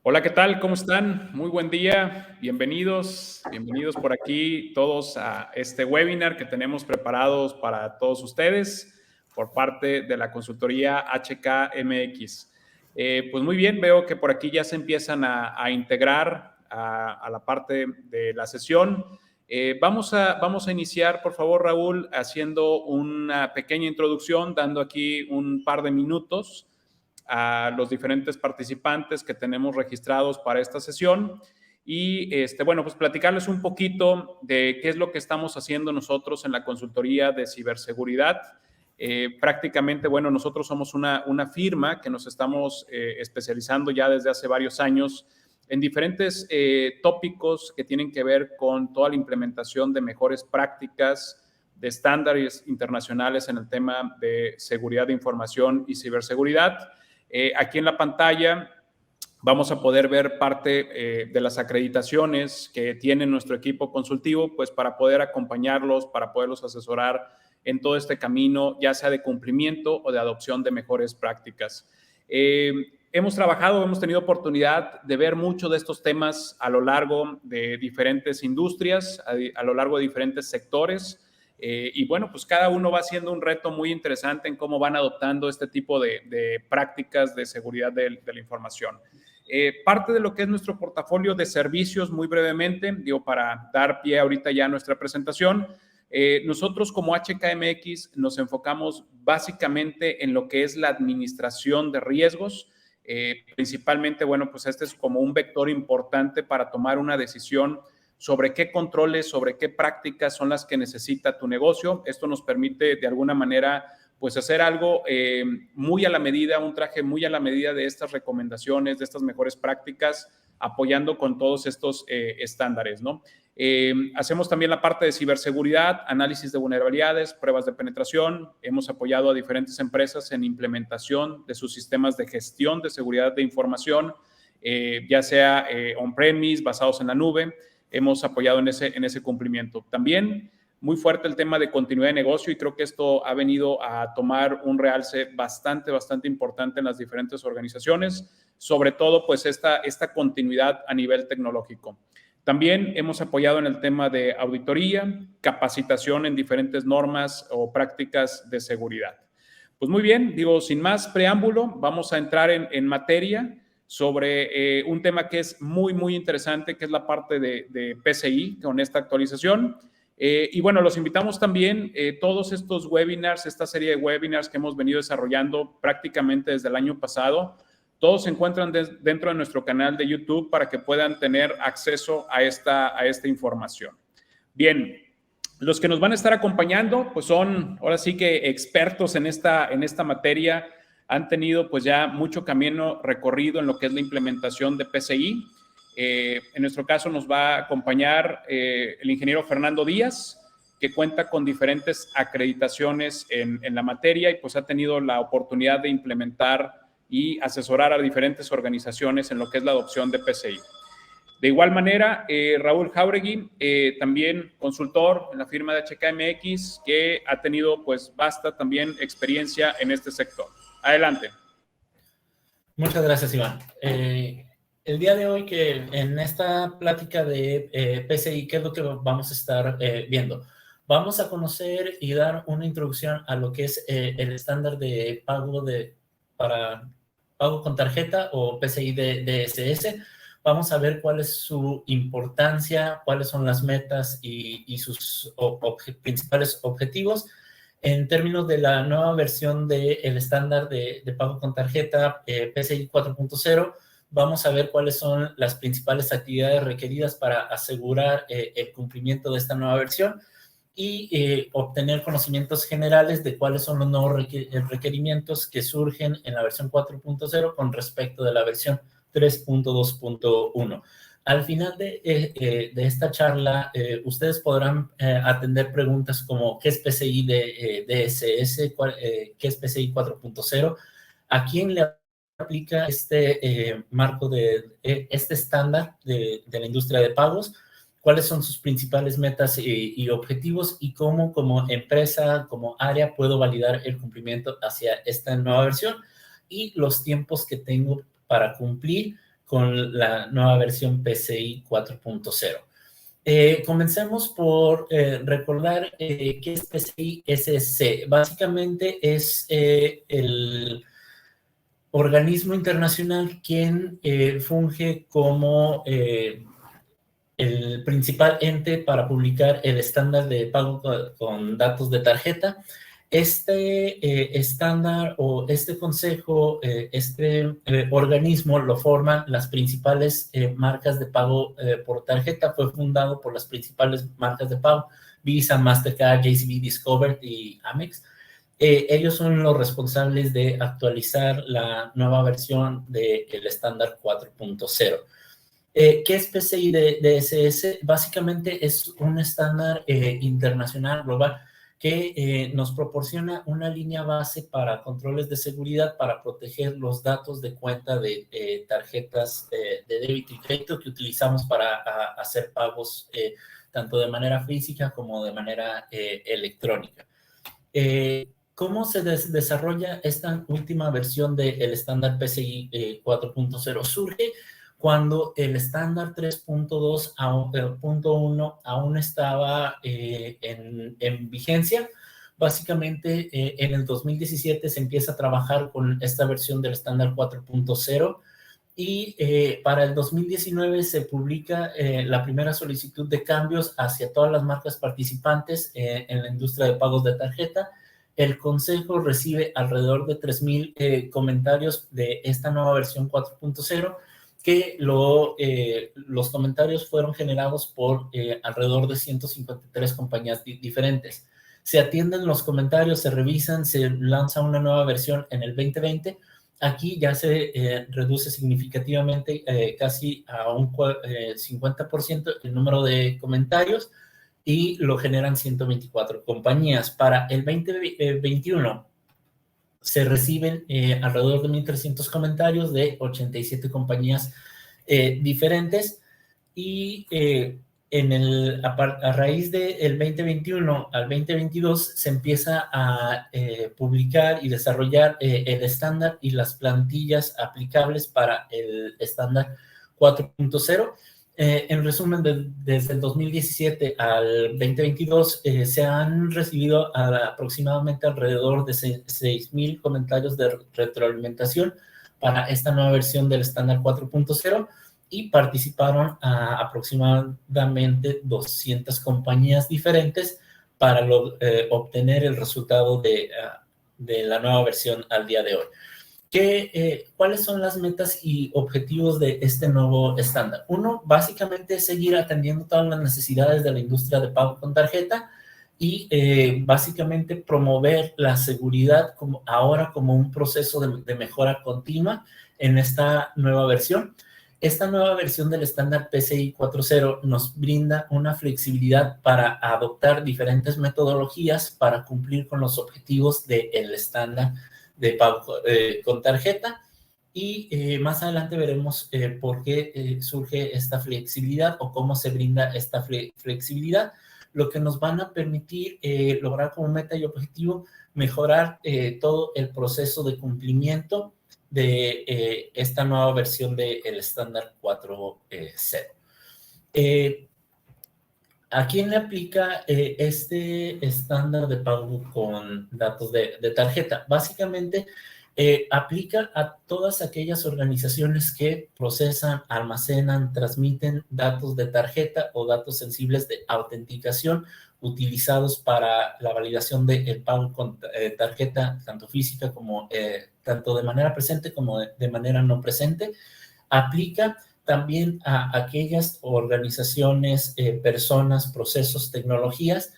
Hola, ¿qué tal? ¿Cómo están? Muy buen día. Bienvenidos por aquí todos a este webinar que tenemos preparados para todos ustedes por parte de la consultoría HKMX. Pues muy bien, veo que por aquí ya se empiezan a integrar a la parte de la sesión. Vamos a iniciar, por favor, Raúl, haciendo una pequeña introducción, dando aquí un par de minutos a los diferentes participantes que tenemos registrados para esta sesión y, bueno, pues platicarles un poquito de qué es lo que estamos haciendo nosotros en la consultoría de ciberseguridad. Prácticamente, bueno, nosotros somos una firma que nos estamos especializando ya desde hace varios años en diferentes tópicos que tienen que ver con toda la implementación de mejores prácticas, de estándares internacionales en el tema de seguridad de información y ciberseguridad. Aquí en la pantalla vamos a poder ver parte de las acreditaciones que tiene nuestro equipo consultivo, pues para poder acompañarlos, para poderlos asesorar en todo este camino, ya sea de cumplimiento o de adopción de mejores prácticas. Hemos tenido oportunidad de ver mucho de estos temas a lo largo de diferentes industrias, a lo largo de diferentes sectores. Y bueno, pues cada uno va haciendo un reto muy interesante en cómo van adoptando este tipo de prácticas de seguridad de la información. Parte de lo que es nuestro portafolio de servicios, muy brevemente, digo, para dar pie ahorita ya a nuestra presentación, nosotros como HKMX nos enfocamos básicamente en lo que es la administración de riesgos. Principalmente, bueno, pues este es como un vector importante para tomar una decisión sobre qué controles, sobre qué prácticas son las que necesita tu negocio. Esto nos permite de alguna manera pues hacer algo muy a la medida, un traje muy a la medida de estas recomendaciones, de estas mejores prácticas, apoyando con todos estos estándares, ¿no? Hacemos también la parte de ciberseguridad, análisis de vulnerabilidades, pruebas de penetración. Hemos apoyado a diferentes empresas en implementación de sus sistemas de gestión de seguridad de información, ya sea on-premise, basados en la nube. Hemos apoyado en ese cumplimiento. También muy fuerte el tema de continuidad de negocio y creo que esto ha venido a tomar un realce bastante importante en las diferentes organizaciones, sobre todo pues esta continuidad a nivel tecnológico. También hemos apoyado en el tema de auditoría, capacitación en diferentes normas o prácticas de seguridad. Pues muy bien, digo, sin más preámbulo, vamos a entrar en materia sobre un tema que es muy interesante, que es la parte de PCI con esta actualización. Y bueno, los invitamos también, todos estos webinars, esta serie de webinars que hemos venido desarrollando prácticamente desde el año pasado, todos se encuentran dentro de nuestro canal de YouTube para que puedan tener acceso a esta información. Bien, los que nos van a estar acompañando, pues son ahora sí que expertos en esta materia, han tenido pues ya mucho camino recorrido en lo que es la implementación de PCI. En nuestro caso nos va a acompañar el ingeniero Fernando Díaz, que cuenta con diferentes acreditaciones en la materia y pues ha tenido la oportunidad de implementar y asesorar a diferentes organizaciones en lo que es la adopción de PCI. De igual manera, Raúl Jauregui, también consultor en la firma de HKMX, que ha tenido pues vasta también experiencia en este sector. Adelante. Muchas gracias, Iván. El día de hoy que en esta plática de PCI, ¿qué es lo que vamos a estar viendo? Vamos a conocer y dar una introducción a lo que es el estándar de pago para pago con tarjeta o PCI DSS. Vamos a ver cuál es su importancia, cuáles son las metas y sus principales objetivos. En términos de la nueva versión del estándar de pago con tarjeta PCI 4.0, vamos a ver cuáles son las principales actividades requeridas para asegurar el cumplimiento de esta nueva versión y obtener conocimientos generales de cuáles son los nuevos requerimientos que surgen en la versión 4.0 con respecto de la versión 3.2.1. Al final de esta charla, ustedes podrán atender preguntas como ¿qué es PCI DSS? ¿Qué es PCI 4.0? ¿A quién le aplica este marco este estándar de la industria de pagos? ¿Cuáles son sus principales metas y objetivos? Y cómo como empresa, como área, puedo validar el cumplimiento hacia esta nueva versión y los tiempos que tengo para cumplir con la nueva versión PCI 4.0. Comencemos por recordar qué es PCI SC. Básicamente es el organismo internacional quien funge como el principal ente para publicar el estándar de pago con datos de tarjeta. Este estándar o este consejo, organismo lo forman las principales marcas de pago por tarjeta. Fue fundado por las principales marcas de pago: Visa, Mastercard, JCB, Discover y Amex. Ellos son los responsables de actualizar la nueva versión del estándar 4.0. ¿Qué es PCI DSS? Básicamente es un estándar internacional global que nos proporciona una línea base para controles de seguridad para proteger los datos de cuenta de tarjetas de débito y crédito que utilizamos para hacer pagos tanto de manera física como de manera electrónica. ¿Cómo se desarrolla esta última versión del estándar PCI 4.0? Surge cuando el estándar 3.2.1 aún estaba en vigencia. Básicamente, en el 2017 se empieza a trabajar con esta versión del estándar 4.0 y para el 2019 se publica la primera solicitud de cambios hacia todas las marcas participantes en la industria de pagos de tarjeta. El consejo recibe alrededor de 3,000 comentarios de esta nueva versión 4.0, que los comentarios fueron generados por alrededor de 153 compañías diferentes. Se atienden los comentarios, se revisan, se lanza una nueva versión en el 2020. Aquí ya se reduce significativamente, casi a un 50% el número de comentarios, y lo generan 124 compañías. Para el 2021 se reciben alrededor de 1,300 comentarios de 87 compañías diferentes, y a raíz del 2021 al 2022 se empieza a publicar y desarrollar el estándar y las plantillas aplicables para el estándar 4.0. En resumen, desde el 2017 al 2022 se han recibido aproximadamente alrededor de 6,000 comentarios de retroalimentación para esta nueva versión del estándar 4.0, y participaron aproximadamente 200 compañías diferentes para obtener el resultado de la nueva versión al día de hoy. ¿Cuáles son las metas y objetivos de este nuevo estándar? Uno, básicamente, es seguir atendiendo todas las necesidades de la industria de pago con tarjeta y básicamente promover la seguridad ahora como un proceso de mejora continua en esta nueva versión. Esta nueva versión del estándar PCI 4.0 nos brinda una flexibilidad para adoptar diferentes metodologías para cumplir con los objetivos del estándar de pago con tarjeta, y más adelante veremos por qué surge esta flexibilidad o cómo se brinda esta flexibilidad, lo que nos van a permitir lograr como meta y objetivo mejorar todo el proceso de cumplimiento de esta nueva versión del estándar 4.0. ¿A quién le aplica este estándar de pago con datos de tarjeta? Básicamente, aplica a todas aquellas organizaciones que procesan, almacenan, transmiten datos de tarjeta o datos sensibles de autenticación utilizados para la validación del pago con tarjeta, tanto física como tanto de manera presente como de manera no presente. Aplica también a aquellas organizaciones, personas, procesos, tecnologías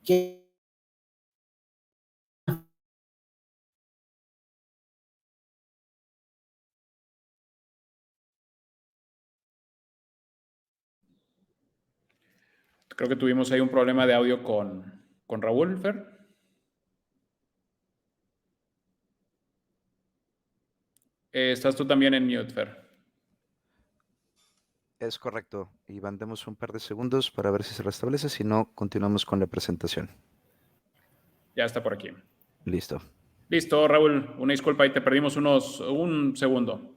que Creo que tuvimos ahí un problema de audio con Raúl, Fer. Estás tú también en mute, Fer. Es correcto. Y mandemos un par de segundos para ver si se restablece. Si no, continuamos con la presentación. Ya está por aquí. Listo. Listo, Raúl. Una disculpa, ahí te perdimos un segundo.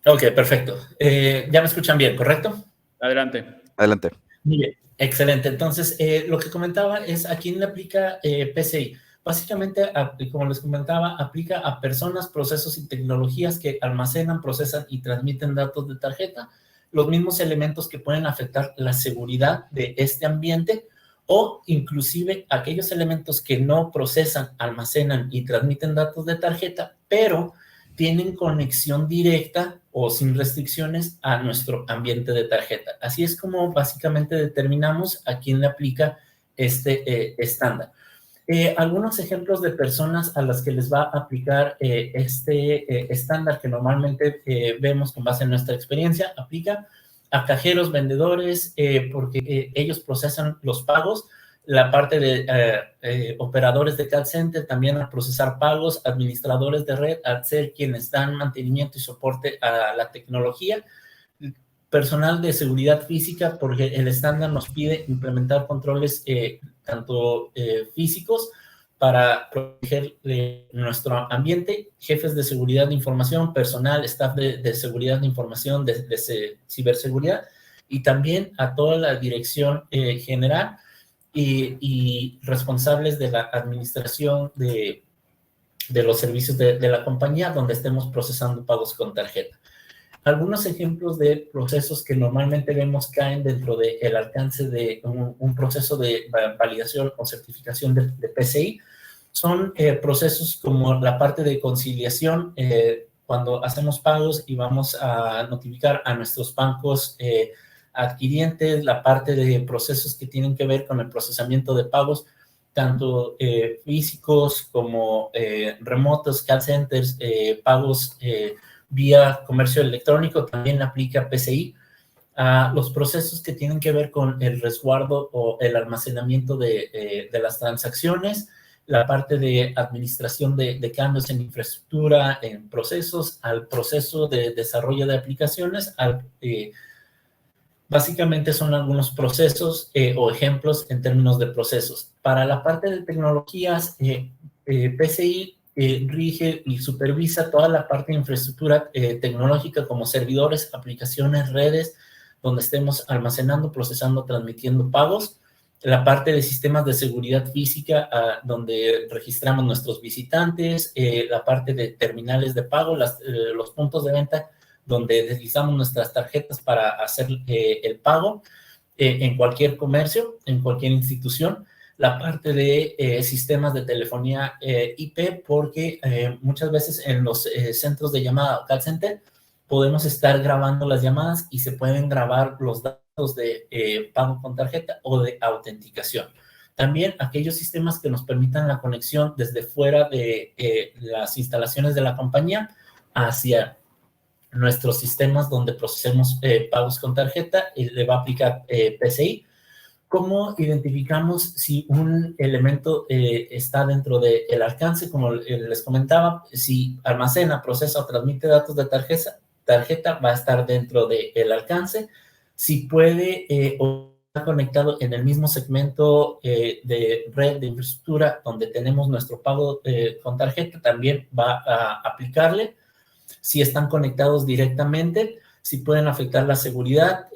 Ok, perfecto. Ya me escuchan bien, ¿correcto? Adelante. Adelante. Muy bien, excelente. Entonces, lo que comentaba es a quién le aplica PCI. Básicamente, como les comentaba, aplica a personas, procesos y tecnologías que almacenan, procesan y transmiten datos de tarjeta, los mismos elementos que pueden afectar la seguridad de este ambiente o inclusive aquellos elementos que no procesan, almacenan y transmiten datos de tarjeta, pero tienen conexión directa o sin restricciones a nuestro ambiente de tarjeta. Así es como básicamente determinamos a quién le aplica este estándar. Algunos ejemplos de personas a las que les va a aplicar este estándar que normalmente vemos con base en nuestra experiencia, aplica a cajeros, vendedores, porque ellos procesan los pagos, la parte de operadores de call center, también a procesar pagos, administradores de red, al ser quienes dan mantenimiento y soporte a la tecnología, personal de seguridad física, porque el estándar nos pide implementar controles tanto físicos para proteger nuestro ambiente, jefes de seguridad de información, personal, staff de seguridad de información, de ciberseguridad, y también a toda la dirección general y responsables de la administración de los servicios de la compañía donde estemos procesando pagos con tarjeta. Algunos ejemplos de procesos que normalmente vemos caen dentro del alcance de un proceso de validación o certificación de PCI son procesos como la parte de conciliación, cuando hacemos pagos y vamos a notificar a nuestros bancos adquirientes, la parte de procesos que tienen que ver con el procesamiento de pagos, tanto físicos como remotos, call centers, pagos vía comercio electrónico, también aplica PCI. Los procesos que tienen que ver con el resguardo o el almacenamiento de las transacciones, la parte de administración de cambios en infraestructura, en procesos, al proceso de desarrollo de aplicaciones, básicamente son algunos procesos o ejemplos en términos de procesos. Para la parte de tecnologías, PCI rige y supervisa toda la parte de infraestructura tecnológica como servidores, aplicaciones, redes, donde estemos almacenando, procesando, transmitiendo pagos. La parte de sistemas de seguridad física, donde registramos nuestros visitantes, la parte de terminales de pago, los puntos de venta, donde deslizamos nuestras tarjetas para hacer el pago en cualquier comercio, en cualquier institución. La parte de sistemas de telefonía IP, porque muchas veces en los centros de llamada call center podemos estar grabando las llamadas y se pueden grabar los datos de pago con tarjeta o de autenticación. También aquellos sistemas que nos permitan la conexión desde fuera de las instalaciones de la compañía hacia nuestros sistemas donde procesemos pagos con tarjeta y le va a aplicar PCI. ¿Cómo identificamos si un elemento está dentro del alcance? Como les comentaba, si almacena, procesa o transmite datos de tarjeta va a estar dentro del alcance. Si puede o está conectado en el mismo segmento de red de infraestructura donde tenemos nuestro pago con tarjeta, también va a aplicarle. Si están conectados directamente, si pueden afectar la seguridad,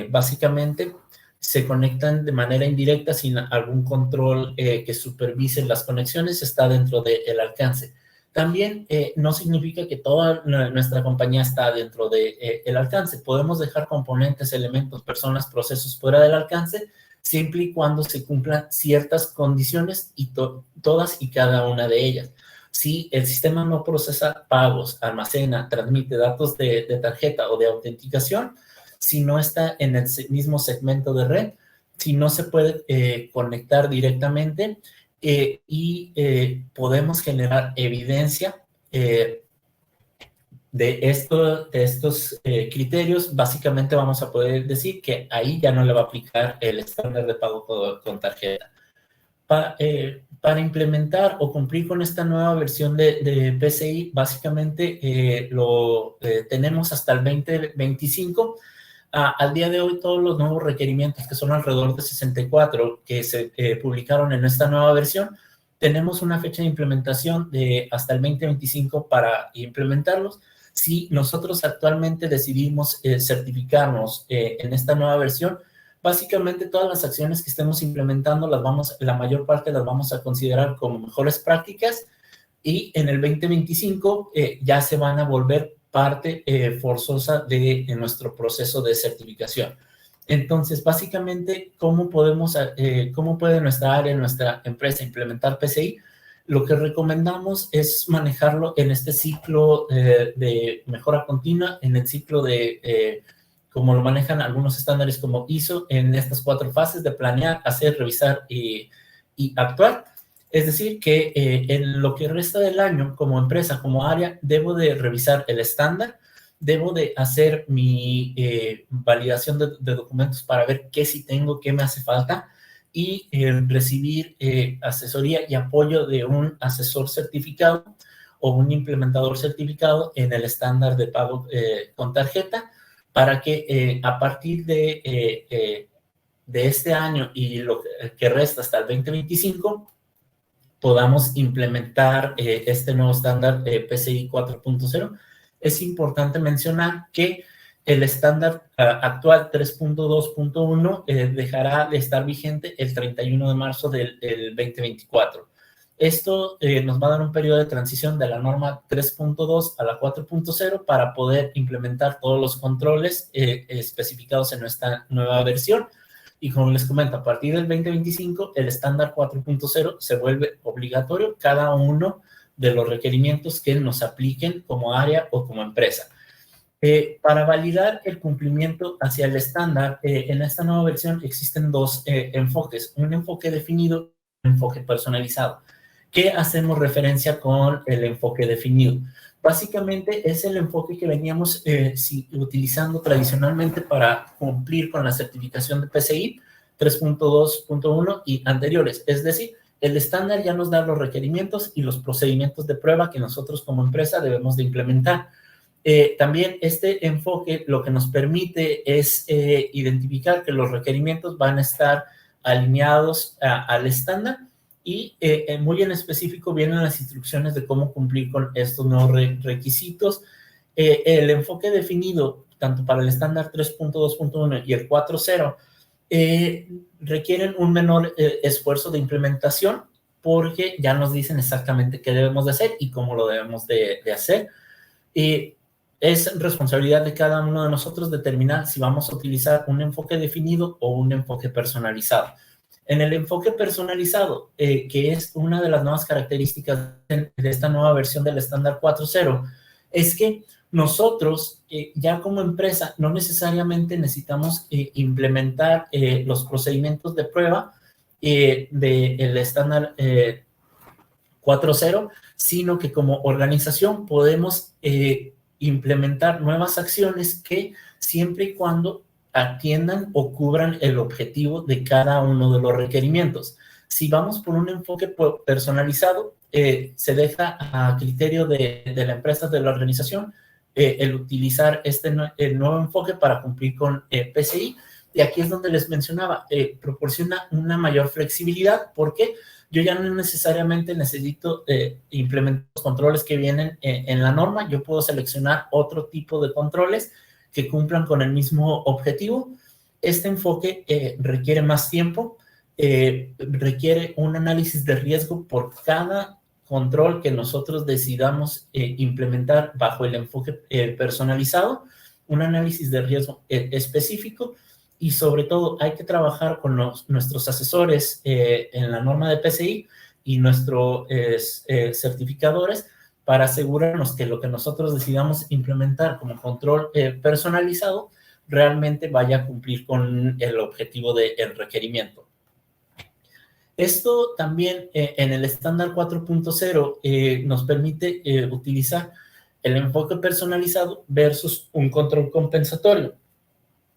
básicamente se conectan de manera indirecta sin algún control que supervise las conexiones, está dentro del alcance. También no significa que toda nuestra compañía está dentro del alcance. Podemos dejar componentes, elementos, personas, procesos fuera del alcance, siempre y cuando se cumplan ciertas condiciones y todas y cada una de ellas. Si el sistema no procesa pagos, almacena, transmite datos de tarjeta o de autenticación, si no está en el mismo segmento de red, si no se puede conectar directamente podemos generar evidencia de estos criterios, básicamente vamos a poder decir que ahí ya no le va a aplicar el estándar de pago con tarjeta. Para implementar o cumplir con esta nueva versión de PCI, básicamente tenemos hasta el 2025. Al día de hoy, todos los nuevos requerimientos, que son alrededor de 64, que se publicaron en esta nueva versión, tenemos una fecha de implementación de hasta el 2025 para implementarlos. Si nosotros actualmente decidimos certificarnos en esta nueva versión, básicamente todas las acciones que estemos implementando, la mayor parte las vamos a considerar como mejores prácticas, y en el 2025 ya se van a volver parte forzosa de nuestro proceso de certificación. Entonces, básicamente, ¿cómo puede nuestra área, nuestra empresa implementar PCI? Lo que recomendamos es manejarlo en este ciclo de mejora continua, en el ciclo de, como lo manejan algunos estándares como ISO, en estas 4 fases de planear, hacer, revisar y actuar. Es decir, que en lo que resta del año, como empresa, como área, debo de revisar el estándar, debo de hacer mi validación de documentos para ver qué sí tengo, qué me hace falta, y recibir asesoría y apoyo de un asesor certificado o un implementador certificado en el estándar de pago con tarjeta, para que a partir de este año y lo que resta hasta el 2025, podamos implementar este nuevo estándar PCI 4.0. Es importante mencionar que el estándar actual 3.2.1 dejará de estar vigente el 31 de marzo del 2024. Esto nos va a dar un periodo de transición de la norma 3.2 a la 4.0 para poder implementar todos los controles especificados en nuestra nueva versión. Y como les comento, a partir del 2025, el estándar 4.0 se vuelve obligatorio cada uno de los requerimientos que nos apliquen como área o como empresa. Para validar el cumplimiento hacia el estándar, en esta nueva versión existen 2 enfoques, un enfoque definido y un enfoque personalizado. ¿Qué hacemos referencia con el enfoque definido? Básicamente es el enfoque que veníamos utilizando tradicionalmente para cumplir con la certificación de PCI 3.2.1 y anteriores. Es decir, el estándar ya nos da los requerimientos y los procedimientos de prueba que nosotros como empresa debemos de implementar. También este enfoque lo que nos permite es identificar que los requerimientos van a estar alineados al estándar, y muy en específico vienen las instrucciones de cómo cumplir con estos nuevos requisitos. El enfoque definido tanto para el estándar 3.2.1 y el 4.0 requieren un menor esfuerzo de implementación, porque ya nos dicen exactamente qué debemos de hacer y cómo lo debemos de hacer. Es responsabilidad de cada uno de nosotros determinar si vamos a utilizar un enfoque definido o un enfoque personalizado. En el enfoque personalizado, que es una de las nuevas características de esta nueva versión del estándar 4.0, es que nosotros ya como empresa no necesariamente necesitamos implementar los procedimientos de prueba del estándar 4.0, sino que como organización podemos implementar nuevas acciones que siempre y cuando atiendan o cubran el objetivo de cada uno de los requerimientos. Si vamos por un enfoque personalizado, se deja a criterio de la empresa, de la organización, el utilizar el nuevo enfoque para cumplir con PCI. Y aquí es donde les mencionaba, proporciona una mayor flexibilidad, porque yo ya no necesariamente necesito implementar los controles que vienen en la norma. Yo puedo seleccionar otro tipo de controles que cumplan con el mismo objetivo. Este enfoque requiere más tiempo, requiere un análisis de riesgo por cada control que nosotros decidamos implementar bajo el enfoque personalizado, un análisis de riesgo específico, y sobre todo hay que trabajar con nuestros asesores en la norma de PCI y nuestros certificadores para asegurarnos que lo que nosotros decidamos implementar como control personalizado realmente vaya a cumplir con el objetivo del requerimiento. Esto también en el estándar 4.0 nos permite utilizar el enfoque personalizado versus un control compensatorio.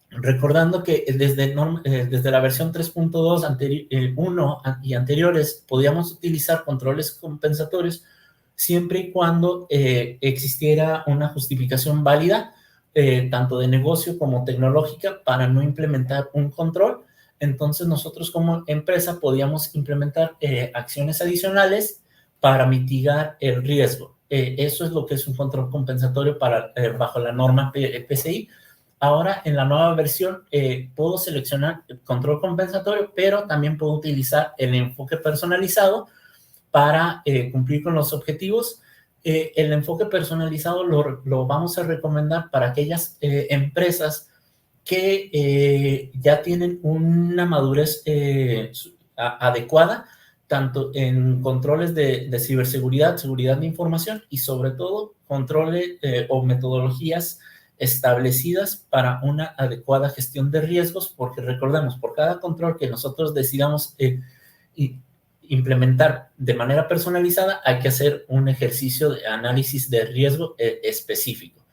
Recordando que desde la versión 3.2, 1 y anteriores, podíamos utilizar controles compensatorios siempre y cuando existiera una justificación válida, tanto de negocio como tecnológica, para no implementar un control Entonces nosotros como empresa podíamos implementar acciones adicionales para mitigar el riesgo. Eso es lo que es un control compensatorio bajo la norma PCI. Ahora, en la nueva versión, puedo seleccionar el control compensatorio, pero también puedo utilizar el enfoque personalizado para cumplir con los objetivos. El enfoque personalizado lo vamos a recomendar para aquellas empresas que ya tienen una madurez adecuada, tanto en controles de ciberseguridad, seguridad de información y sobre todo controles o metodologías establecidas para una adecuada gestión de riesgos, porque recordemos, por cada control que nosotros decidamos implementar de manera personalizada, hay que hacer un ejercicio de análisis de riesgo específico.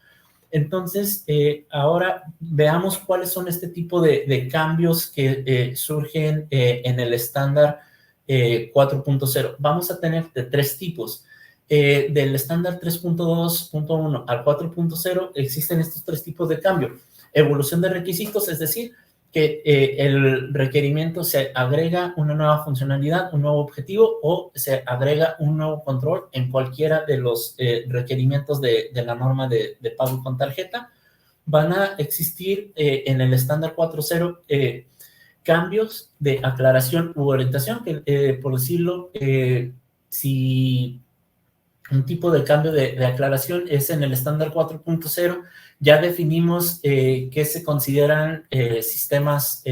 Entonces, ahora veamos cuáles son este tipo de cambios que surgen en el estándar 4.0. Vamos a tener de 3 tipos. Del estándar 3.2.1 al 4.0 existen estos 3 tipos de cambio. Evolución de requisitos, es decir, que el requerimiento se agrega una nueva funcionalidad, un nuevo objetivo o se agrega un nuevo control en cualquiera de los requerimientos de la norma de pago con tarjeta. Van a existir en el estándar 4.0 cambios de aclaración u orientación, que por decirlo, si un tipo de cambio de aclaración es en el estándar 4.0, ya definimos qué se consideran sistemas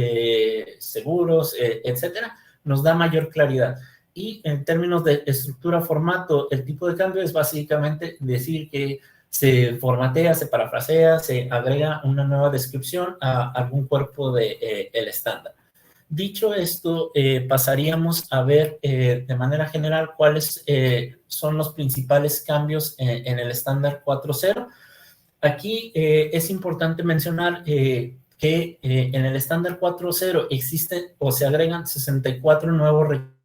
seguros, etcétera, nos da mayor claridad. Y en términos de estructura, formato, el tipo de cambio es básicamente decir que se formatea, se parafrasea, se agrega una nueva descripción a algún cuerpo del estándar. Dicho esto, pasaríamos a ver de manera general cuáles son los principales cambios en el estándar 4.0. Aquí es importante mencionar que en el estándar 4.0 existen o se agregan 64 nuevos requisitos.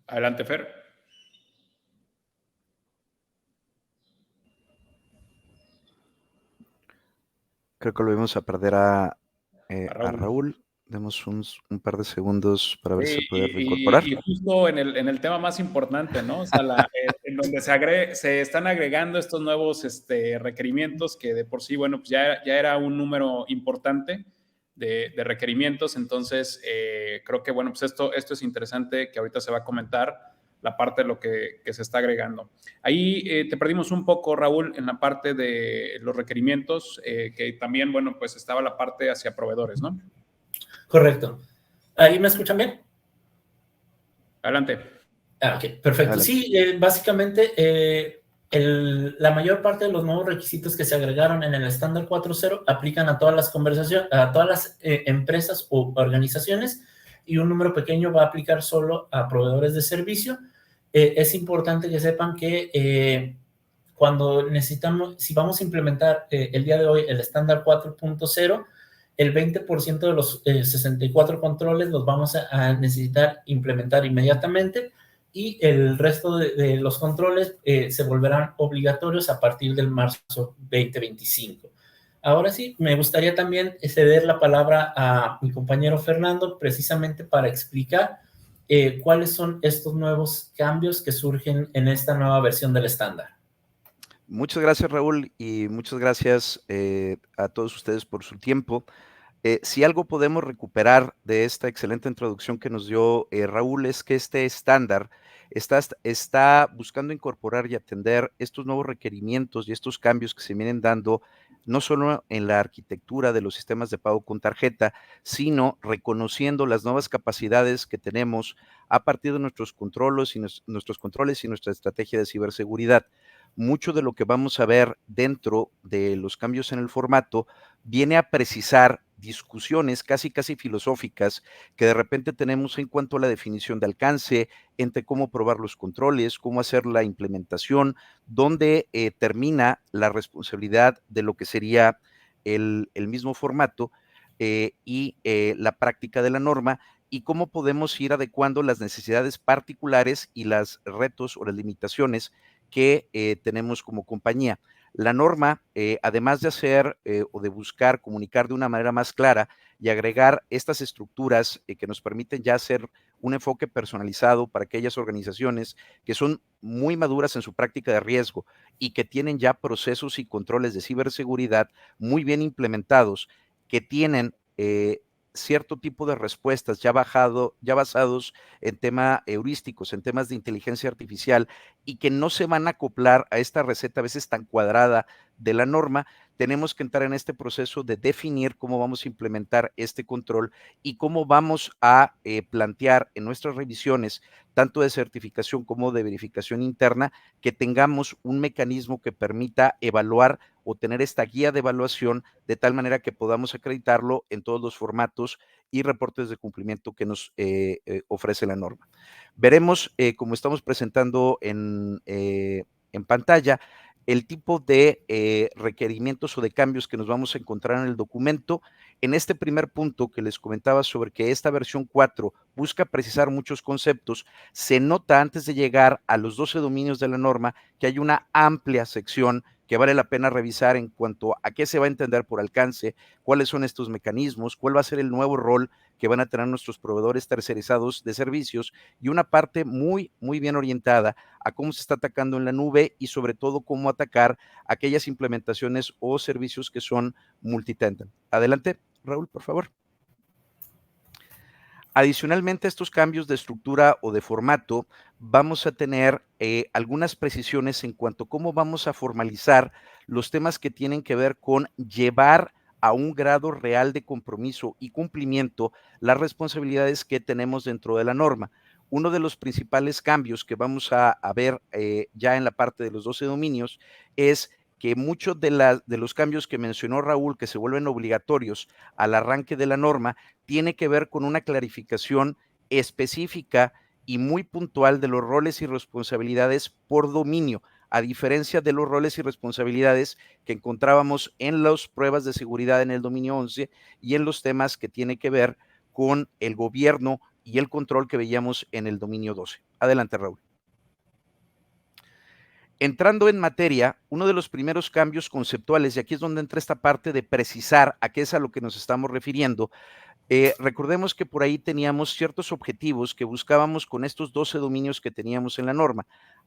Adelante, Fer. Creo que lo vamos a perder a Raúl. Raúl. Demos un par de segundos para ver si se puede Sí, reincorporar. y justo en el tema más importante, ¿no? O sea, en donde se están agregando estos nuevos requerimientos que de por sí, bueno, pues ya era un número importante de requerimientos. Entonces, creo que, bueno, pues esto es interesante que ahorita se va a comentar la parte de lo que se está agregando. Ahí te perdimos un poco, Raúl, en la parte de los requerimientos, que también, bueno, pues estaba la parte hacia proveedores, ¿no? Correcto. ¿Ahí me escuchan bien? Adelante. Ok, perfecto. Adelante. Sí, básicamente la mayor parte de los nuevos requisitos que se agregaron en el estándar 4.0 aplican a todas las a todas las empresas o organizaciones, y un número pequeño va a aplicar solo a proveedores de servicio. Es importante que sepan que cuando si vamos a implementar el día de hoy el estándar 4.0, el 20% de los 64 controles los vamos a necesitar implementar inmediatamente, y el resto de los controles se volverán obligatorios a partir del marzo 2025. Ahora sí, me gustaría también ceder la palabra a mi compañero Fernando, precisamente para explicar cuáles son estos nuevos cambios que surgen en esta nueva versión del estándar. Muchas gracias, Raúl, y muchas gracias a todos ustedes por su tiempo. Si algo podemos recuperar de esta excelente introducción que nos dio Raúl, es que este estándar está buscando incorporar y atender estos nuevos requerimientos y estos cambios que se vienen dando, no solo en la arquitectura de los sistemas de pago con tarjeta, sino reconociendo las nuevas capacidades que tenemos a partir de nuestros controles y nuestra estrategia de ciberseguridad. Mucho de lo que vamos a ver dentro de los cambios en el formato viene a precisar discusiones casi filosóficas que de repente tenemos en cuanto a la definición de alcance, entre cómo probar los controles, cómo hacer la implementación, dónde termina la responsabilidad de lo que sería el mismo formato y la práctica de la norma, y cómo podemos ir adecuando las necesidades particulares y los retos o las limitaciones que tenemos como compañía. La norma, además de hacer o de buscar comunicar de una manera más clara y agregar estas estructuras que nos permiten ya hacer un enfoque personalizado para aquellas organizaciones que son muy maduras en su práctica de riesgo y que tienen ya procesos y controles de ciberseguridad muy bien implementados, que tienen cierto tipo de respuestas ya basados en temas heurísticos, en temas de inteligencia artificial, y que no se van a acoplar a esta receta a veces tan cuadrada de la norma. Tenemos que entrar en este proceso de definir cómo vamos a implementar este control y cómo vamos a plantear en nuestras revisiones, tanto de certificación como de verificación interna, que tengamos un mecanismo que permita evaluar o tener esta guía de evaluación de tal manera que podamos acreditarlo en todos los formatos y reportes de cumplimiento que nos ofrece la norma. Veremos, como estamos presentando en pantalla, el tipo de requerimientos o de cambios que nos vamos a encontrar en el documento. En este primer punto que les comentaba sobre que esta versión 4 busca precisar muchos conceptos, se nota antes de llegar a los 12 dominios de la norma que hay una amplia sección que vale la pena revisar en cuanto a qué se va a entender por alcance, cuáles son estos mecanismos, cuál va a ser el nuevo rol que van a tener nuestros proveedores tercerizados de servicios, y una parte muy, muy bien orientada a cómo se está atacando en la nube y sobre todo cómo atacar aquellas implementaciones o servicios que son multitenant. Adelante, Raúl, por favor. Adicionalmente a estos cambios de estructura o de formato, vamos a tener algunas precisiones en cuanto a cómo vamos a formalizar los temas que tienen que ver con llevar a un grado real de compromiso y cumplimiento las responsabilidades que tenemos dentro de la norma. Uno de los principales cambios que vamos a ver ya en la parte de los 12 dominios es que muchos de los cambios que mencionó Raúl, que se vuelven obligatorios al arranque de la norma, tiene que ver con una clarificación específica y muy puntual de los roles y responsabilidades por dominio, a diferencia de los roles y responsabilidades que encontrábamos en las pruebas de seguridad en el dominio 11 y en los temas que tiene que ver con el gobierno y el control que veíamos en el dominio 12. Adelante, Raúl. Entrando en materia, uno de los primeros cambios conceptuales, y aquí es donde entra esta parte de precisar a qué es a lo que nos estamos refiriendo. Recordemos que por ahí teníamos ciertos objetivos que buscábamos con estos 12 dominios que teníamos en la norma.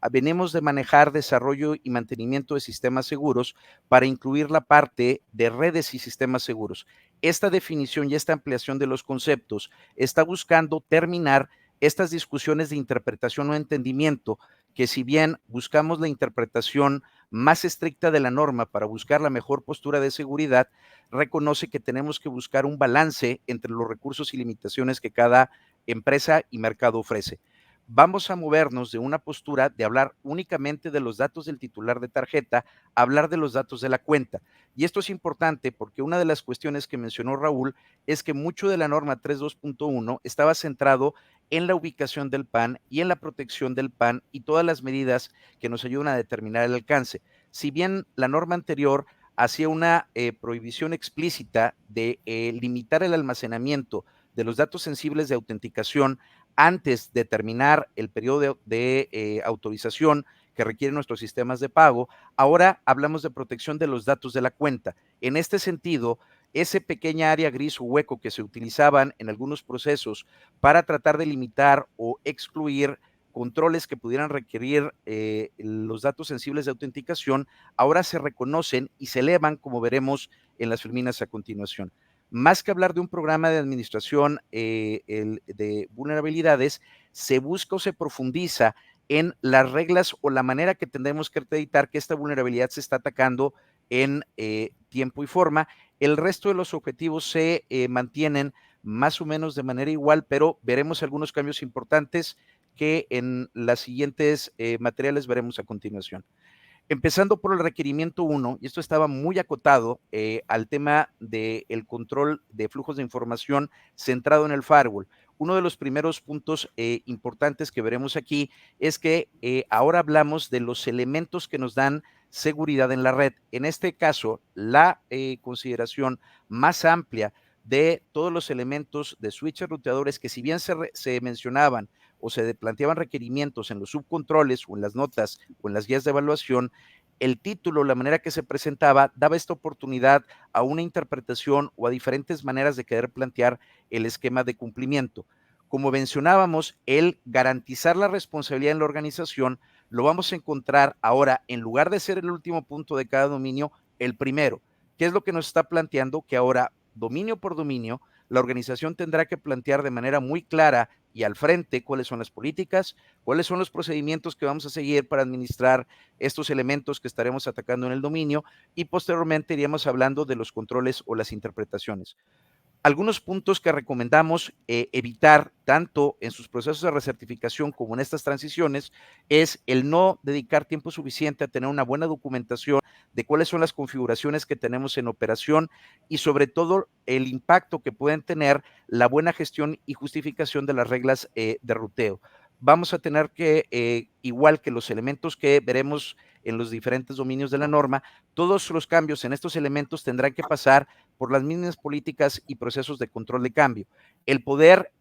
Venimos de manejar desarrollo y mantenimiento de sistemas seguros para incluir la parte de redes y sistemas seguros. Esta definición y esta ampliación de los conceptos está buscando terminar estas discusiones de interpretación o entendimiento, que si bien buscamos la interpretación más estricta de la norma para buscar la mejor postura de seguridad, reconoce que tenemos que buscar un balance entre los recursos y limitaciones que cada empresa y mercado ofrece. Vamos a movernos de una postura de hablar únicamente de los datos del titular de tarjeta a hablar de los datos de la cuenta. Y esto es importante porque una de las cuestiones que mencionó Raúl es que mucho de la norma 3.2.1 estaba centrado en la ubicación del PAN y en la protección del PAN y todas las medidas que nos ayudan a determinar el alcance. Si bien la norma anterior hacía una prohibición explícita de limitar el almacenamiento de los datos sensibles de autenticación antes de terminar el periodo de autorización que requieren nuestros sistemas de pago, ahora hablamos de protección de los datos de la cuenta. En este sentido, ese pequeña área gris o hueco que se utilizaban en algunos procesos para tratar de limitar o excluir controles que pudieran requerir los datos sensibles de autenticación, ahora se reconocen y se elevan, como veremos en las filminas a continuación. Más que hablar de un programa de administración de vulnerabilidades, se busca o se profundiza en las reglas o la manera que tendremos que acreditar que esta vulnerabilidad se está atacando en tiempo y forma. El resto de los objetivos se mantienen más o menos de manera igual, pero veremos algunos cambios importantes que en las siguientes materiales veremos a continuación. Empezando por el requerimiento 1, y esto estaba muy acotado al tema del control de flujos de información centrado en el firewall. Uno de los primeros puntos importantes que veremos aquí es que ahora hablamos de los elementos que nos dan seguridad en la red. En este caso, la consideración más amplia de todos los elementos de switches ruteadores que si bien se mencionaban o se planteaban requerimientos en los subcontroles o en las notas o en las guías de evaluación, el título, la manera que se presentaba, daba esta oportunidad a una interpretación o a diferentes maneras de querer plantear el esquema de cumplimiento. Como mencionábamos, el garantizar la responsabilidad en la organización lo vamos a encontrar ahora, en lugar de ser el último punto de cada dominio, el primero. ¿Qué es lo que nos está planteando? Que ahora, dominio por dominio, la organización tendrá que plantear de manera muy clara y al frente cuáles son las políticas, cuáles son los procedimientos que vamos a seguir para administrar estos elementos que estaremos atacando en el dominio, y posteriormente iríamos hablando de los controles o las interpretaciones. Algunos puntos que recomendamos evitar tanto en sus procesos de recertificación como en estas transiciones es el no dedicar tiempo suficiente a tener una buena documentación de cuáles son las configuraciones que tenemos en operación y sobre todo el impacto que pueden tener la buena gestión y justificación de las reglas de ruteo. Vamos a tener que, igual que los elementos que veremos en los diferentes dominios de la norma, todos los cambios en estos elementos tendrán que pasar por las mismas políticas y procesos de control de cambio. El poder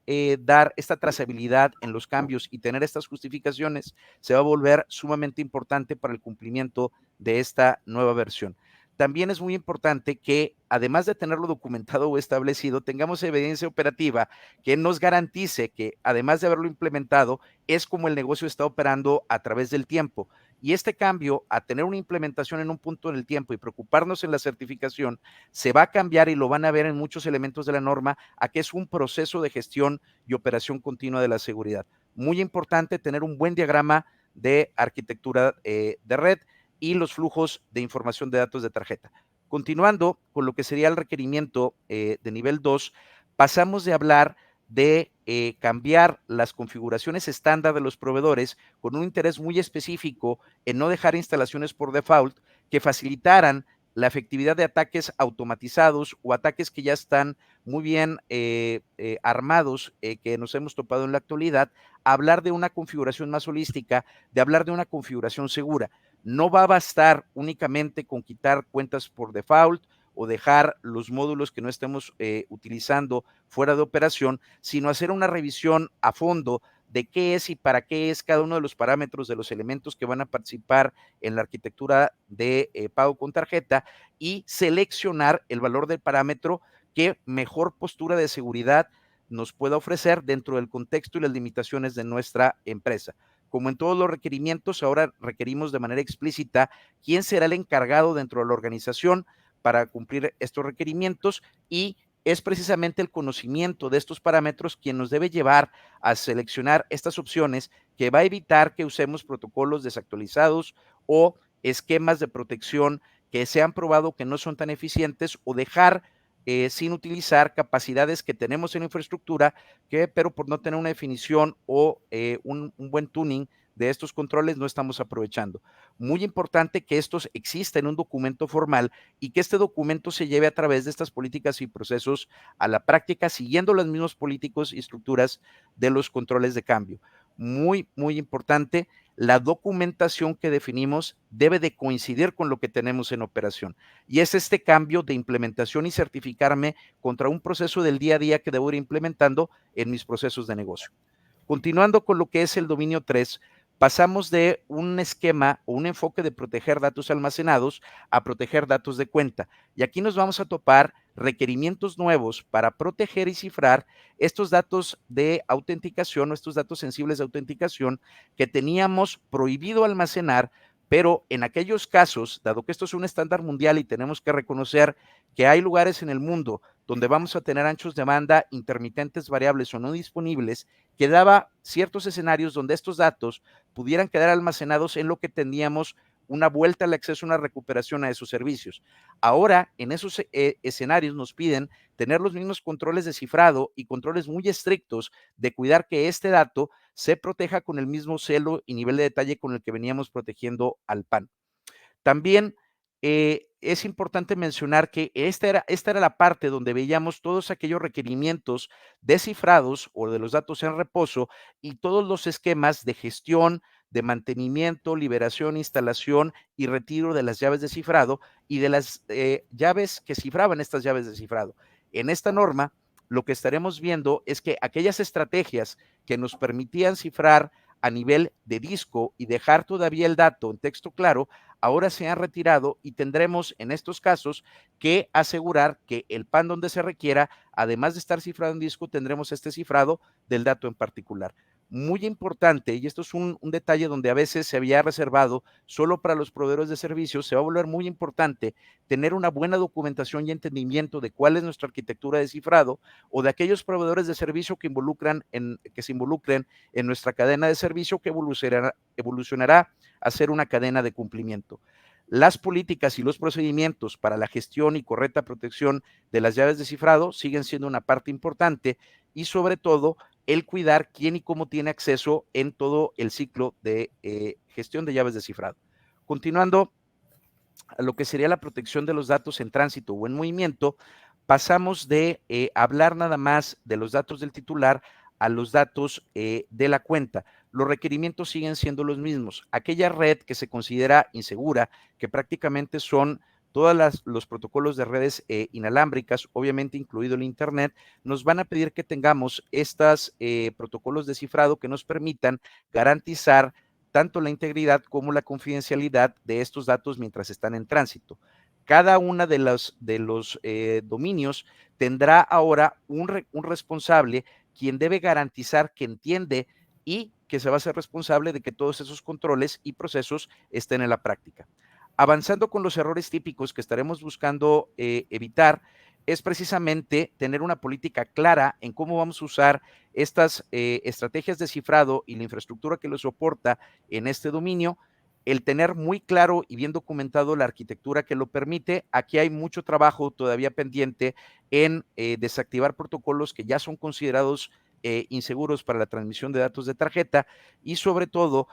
dar esta trazabilidad en los cambios y tener estas justificaciones se va a volver sumamente importante para el cumplimiento de esta nueva versión. También es muy importante que, además de tenerlo documentado o establecido, tengamos evidencia operativa que nos garantice que, además de haberlo implementado, es como el negocio está operando a través del tiempo. Y este cambio, a tener una implementación en un punto en el tiempo y preocuparnos en la certificación, se va a cambiar y lo van a ver en muchos elementos de la norma a que es un proceso de gestión y operación continua de la seguridad. Muy importante tener un buen diagrama de arquitectura de red y los flujos de información de datos de tarjeta. Continuando con lo que sería el requerimiento de nivel 2, pasamos de hablar de cambiar las configuraciones estándar de los proveedores con un interés muy específico en no dejar instalaciones por default que facilitaran la efectividad de ataques automatizados o ataques que ya están muy bien armados, que nos hemos topado en la actualidad, hablar de una configuración más holística, de hablar de una configuración segura. No va a bastar únicamente con quitar cuentas por default o dejar los módulos que no estemos utilizando fuera de operación, sino hacer una revisión a fondo de qué es y para qué es cada uno de los parámetros de los elementos que van a participar en la arquitectura de pago con tarjeta y seleccionar el valor del parámetro que mejor postura de seguridad nos pueda ofrecer dentro del contexto y las limitaciones de nuestra empresa. Como en todos los requerimientos, ahora requerimos de manera explícita quién será el encargado dentro de la organización para cumplir estos requerimientos, y es precisamente el conocimiento de estos parámetros quien nos debe llevar a seleccionar estas opciones que va a evitar que usemos protocolos desactualizados o esquemas de protección que se han probado que no son tan eficientes, o dejar sin utilizar capacidades que tenemos en infraestructura, pero por no tener una definición o un buen tuning de estos controles no estamos aprovechando. Muy importante que estos exista en un documento formal y que este documento se lleve a través de estas políticas y procesos a la práctica, siguiendo los mismos políticos y estructuras de los controles de cambio. Muy, muy importante, la documentación que definimos debe de coincidir con lo que tenemos en operación. Y es este cambio de implementación y certificarme contra un proceso del día a día que debo ir implementando en mis procesos de negocio. Continuando con lo que es el dominio 3, pasamos de un esquema o un enfoque de proteger datos almacenados a proteger datos de cuenta. Y aquí nos vamos a topar requerimientos nuevos para proteger y cifrar estos datos de autenticación o estos datos sensibles de autenticación que teníamos prohibido almacenar, pero en aquellos casos, dado que esto es un estándar mundial y tenemos que reconocer que hay lugares en el mundo donde vamos a tener anchos de banda intermitentes, variables o no disponibles, que daba ciertos escenarios donde estos datos pudieran quedar almacenados en lo que teníamos una vuelta al acceso, una recuperación a esos servicios. Ahora, en esos escenarios nos piden tener los mismos controles de cifrado y controles muy estrictos de cuidar que este dato se proteja con el mismo celo y nivel de detalle con el que veníamos protegiendo al PAN. También es importante mencionar que esta era la parte donde veíamos todos aquellos requerimientos descifrados o de los datos en reposo y todos los esquemas de gestión, de mantenimiento, liberación, instalación y retiro de las llaves de cifrado y de las llaves que cifraban estas llaves de cifrado. En esta norma lo que estaremos viendo es que aquellas estrategias que nos permitían cifrar a nivel de disco y dejar todavía el dato en texto claro, ahora se han retirado y tendremos en estos casos que asegurar que el PAN donde se requiera, además de estar cifrado en disco, tendremos este cifrado del dato en particular. Muy importante, y esto es un detalle donde a veces se había reservado solo para los proveedores de servicios, se va a volver muy importante tener una buena documentación y entendimiento de cuál es nuestra arquitectura de cifrado o de aquellos proveedores de servicio que se involucren en nuestra cadena de servicio que evolucionará a ser una cadena de cumplimiento. Las políticas y los procedimientos para la gestión y correcta protección de las llaves de cifrado siguen siendo una parte importante y sobre todo el cuidar quién y cómo tiene acceso en todo el ciclo de gestión de llaves de cifrado. Continuando a lo que sería la protección de los datos en tránsito o en movimiento, pasamos de hablar nada más de los datos del titular a los datos de la cuenta. Los requerimientos siguen siendo los mismos. Aquella red que se considera insegura, que prácticamente son todos los protocolos de redes inalámbricas, obviamente incluido el Internet, nos van a pedir que tengamos estos protocolos de cifrado que nos permitan garantizar tanto la integridad como la confidencialidad de estos datos mientras están en tránsito. Cada una de los dominios tendrá ahora un responsable quien debe garantizar que entiende y que se va a ser responsable de que todos esos controles y procesos estén en la práctica. Avanzando con los errores típicos que estaremos buscando evitar, es precisamente tener una política clara en cómo vamos a usar estas estrategias de cifrado y la infraestructura que lo soporta en este dominio, el tener muy claro y bien documentado la arquitectura que lo permite. Aquí hay mucho trabajo todavía pendiente en desactivar protocolos que ya son considerados inseguros para la transmisión de datos de tarjeta y sobre todo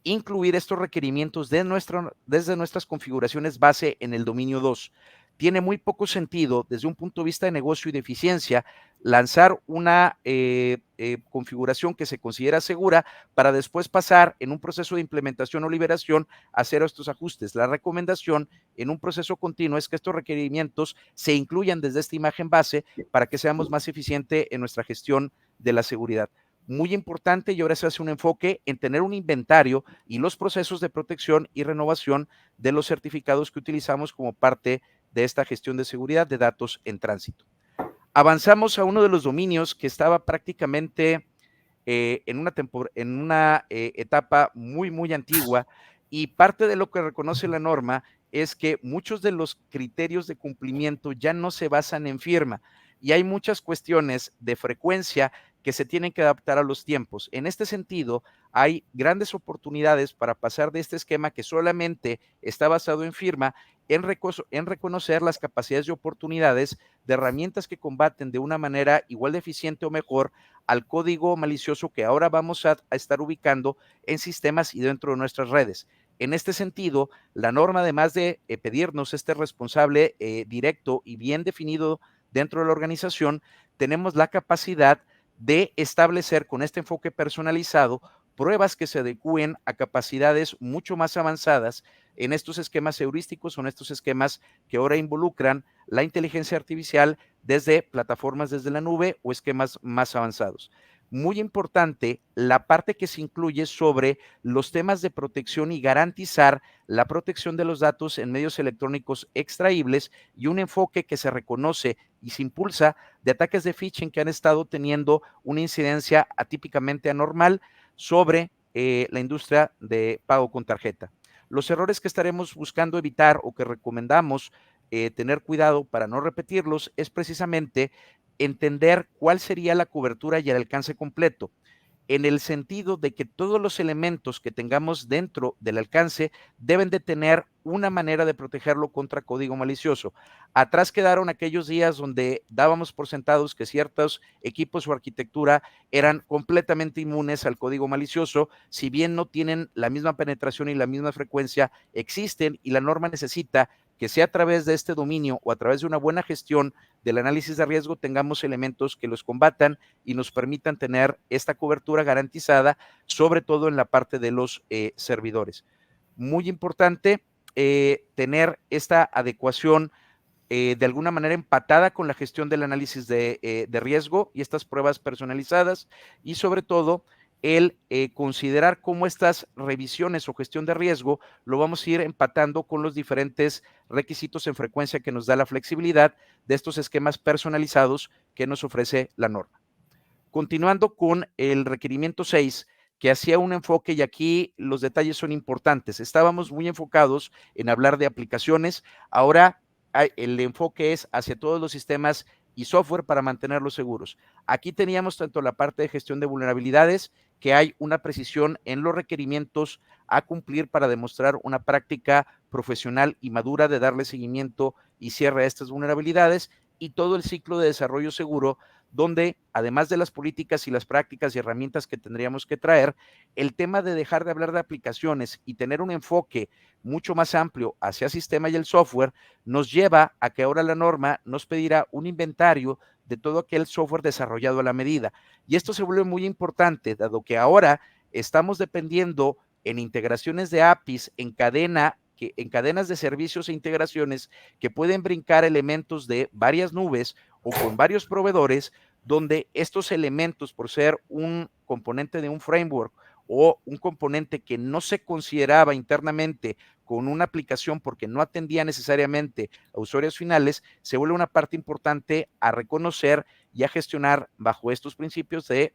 incluir estos requerimientos desde nuestras configuraciones base en el dominio 2. Tiene muy poco sentido desde un punto de vista de negocio y de eficiencia lanzar una configuración que se considera segura para después pasar en un proceso de implementación o liberación a hacer estos ajustes. La recomendación en un proceso continuo es que estos requerimientos se incluyan desde esta imagen base para que seamos más eficientes en nuestra gestión de la seguridad. Muy importante, y ahora se hace un enfoque en tener un inventario y los procesos de protección y renovación de los certificados que utilizamos como parte de esta gestión de seguridad de datos en tránsito. Avanzamos a uno de los dominios que estaba prácticamente en una etapa muy antigua, y parte de lo que reconoce la norma es que muchos de los criterios de cumplimiento ya no se basan en firma y hay muchas cuestiones de frecuencia que se tienen que adaptar a los tiempos. En este sentido, hay grandes oportunidades para pasar de este esquema que solamente está basado en firma en reconocer las capacidades y oportunidades de herramientas que combaten de una manera igual de eficiente o mejor al código malicioso que ahora vamos a estar ubicando en sistemas y dentro de nuestras redes. En este sentido, la norma, además de pedirnos este responsable directo y bien definido dentro de la organización, tenemos la capacidad de establecer con este enfoque personalizado pruebas que se adecúen a capacidades mucho más avanzadas en estos esquemas heurísticos o en estos esquemas que ahora involucran la inteligencia artificial desde plataformas desde la nube o esquemas más avanzados. Muy importante la parte que se incluye sobre los temas de protección y garantizar la protección de los datos en medios electrónicos extraíbles y un enfoque que se reconoce y se impulsa de ataques de phishing que han estado teniendo una incidencia atípicamente anormal sobre la industria de pago con tarjeta. Los errores que estaremos buscando evitar o que recomendamos tener cuidado para no repetirlos es precisamente entender cuál sería la cobertura y el alcance completo, en el sentido de que todos los elementos que tengamos dentro del alcance deben de tener una manera de protegerlo contra código malicioso. Atrás quedaron aquellos días donde dábamos por sentados que ciertos equipos o arquitectura eran completamente inmunes al código malicioso, si bien no tienen la misma penetración y la misma frecuencia, existen y la norma necesita que sea a través de este dominio o a través de una buena gestión del análisis de riesgo tengamos elementos que los combatan y nos permitan tener esta cobertura garantizada, sobre todo en la parte de los servidores. Muy importante tener esta adecuación de alguna manera empatada con la gestión del análisis de riesgo y estas pruebas personalizadas, y sobre todo el considerar cómo estas revisiones o gestión de riesgo lo vamos a ir empatando con los diferentes requisitos en frecuencia que nos da la flexibilidad de estos esquemas personalizados que nos ofrece la norma. Continuando con el requerimiento 6, que hacía un enfoque, y aquí los detalles son importantes. Estábamos muy enfocados en hablar de aplicaciones, ahora el enfoque es hacia todos los sistemas y software para mantenerlos seguros. Aquí teníamos tanto la parte de gestión de vulnerabilidades, que hay una precisión en los requerimientos a cumplir para demostrar una práctica profesional y madura de darle seguimiento y cierre a estas vulnerabilidades, y todo el ciclo de desarrollo seguro, donde además de las políticas y las prácticas y herramientas que tendríamos que traer, el tema de dejar de hablar de aplicaciones y tener un enfoque mucho más amplio hacia el sistema y el software nos lleva a que ahora la norma nos pedirá un inventario de todo aquel software desarrollado a la medida. Y esto se vuelve muy importante, dado que ahora estamos dependiendo en integraciones de APIs en cadenas de servicios e integraciones que pueden brincar elementos de varias nubes o con varios proveedores, donde estos elementos, por ser un componente de un framework o un componente que no se consideraba internamente con una aplicación porque no atendía necesariamente a usuarios finales, se vuelve una parte importante a reconocer y a gestionar bajo estos principios de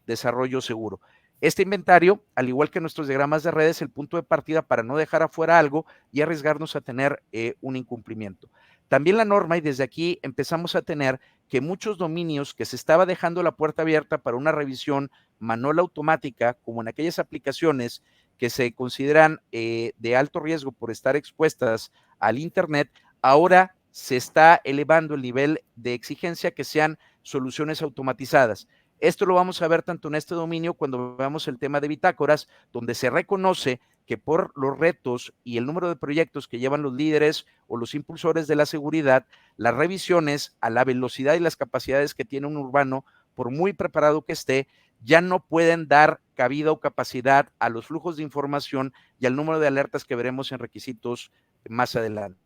desarrollo seguro. Este inventario, al igual que nuestros diagramas de redes, es el punto de partida para no dejar afuera algo y arriesgarnos a tener un incumplimiento. También la norma, y desde aquí empezamos a tener que muchos dominios que se estaba dejando la puerta abierta para una revisión manual automática, como en aquellas aplicaciones que se consideran de alto riesgo por estar expuestas al Internet, ahora se está elevando el nivel de exigencia que sean soluciones automatizadas. Esto lo vamos a ver tanto en este dominio cuando veamos el tema de bitácoras, donde se reconoce que por los retos y el número de proyectos que llevan los líderes o los impulsores de la seguridad, las revisiones a la velocidad y las capacidades que tiene un urbano, por muy preparado que esté, ya no pueden dar cabida o capacidad a los flujos de información y al número de alertas que veremos en requisitos más adelante.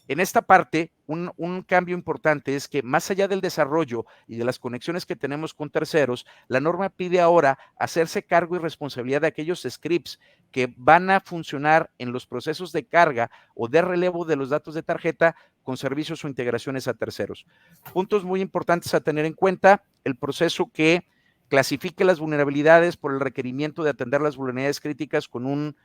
En esta parte, un cambio importante es que más allá del desarrollo y de las conexiones que tenemos con terceros, la norma pide ahora hacerse cargo y responsabilidad de aquellos scripts que van a funcionar en los procesos de carga o de relevo de los datos de tarjeta con servicios o integraciones a terceros. Puntos muy importantes a tener en cuenta: el proceso que clasifique las vulnerabilidades por el requerimiento de atender las vulnerabilidades críticas con un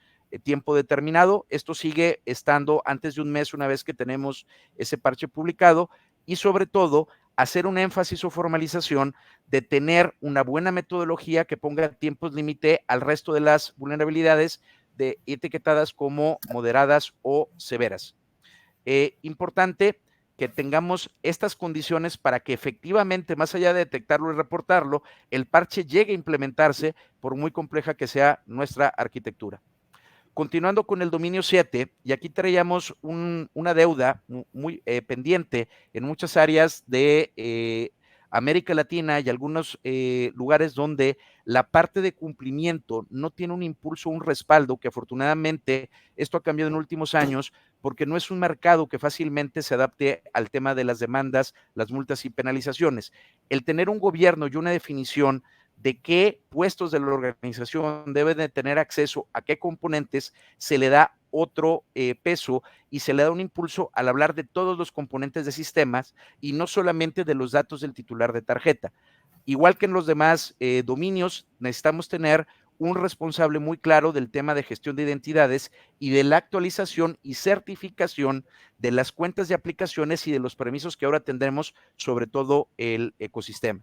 tiempo determinado. Esto sigue estando antes de un mes una vez que tenemos ese parche publicado, y sobre todo hacer un énfasis o formalización de tener una buena metodología que ponga tiempos límite al resto de las vulnerabilidades etiquetadas como moderadas o severas. Importante que tengamos estas condiciones para que efectivamente, más allá de detectarlo y reportarlo, el parche llegue a implementarse, por muy compleja que sea nuestra arquitectura. Continuando con el dominio 7, y aquí traíamos una deuda muy pendiente en muchas áreas de América Latina y algunos lugares donde la parte de cumplimiento no tiene un impulso, un respaldo, que afortunadamente esto ha cambiado en últimos años, porque no es un mercado que fácilmente se adapte al tema de las demandas, las multas y penalizaciones. El tener un gobierno y una definición de qué puestos de la organización deben de tener acceso a qué componentes, se le da otro peso y se le da un impulso al hablar de todos los componentes de sistemas y no solamente de los datos del titular de tarjeta. Igual que en los demás dominios, necesitamos tener un responsable muy claro del tema de gestión de identidades y de la actualización y certificación de las cuentas de aplicaciones y de los permisos que ahora tendremos sobre todo el ecosistema.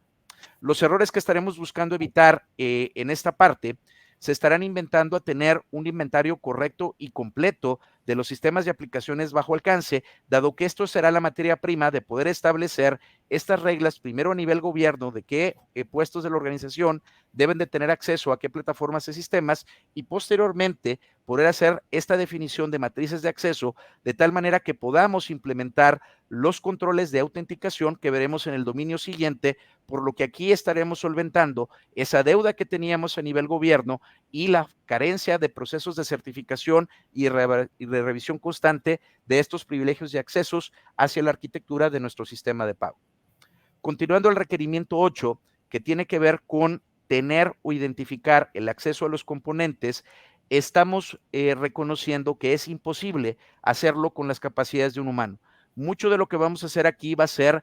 Los errores que estaremos buscando evitar en esta parte se estarán inventando a tener un inventario correcto y completo de los sistemas y aplicaciones bajo alcance, dado que esto será la materia prima de poder establecer estas reglas, primero a nivel gobierno, de qué puestos de la organización deben de tener acceso a qué plataformas y sistemas, y posteriormente poder hacer esta definición de matrices de acceso de tal manera que podamos implementar los controles de autenticación que veremos en el dominio siguiente, por lo que aquí estaremos solventando esa deuda que teníamos a nivel gobierno y la carencia de procesos de certificación y de revisión constante de estos privilegios y accesos hacia la arquitectura de nuestro sistema de pago. Continuando el requerimiento 8, que tiene que ver con tener o identificar el acceso a los componentes, estamos reconociendo que es imposible hacerlo con las capacidades de un humano. Mucho de lo que vamos a hacer aquí va a ser,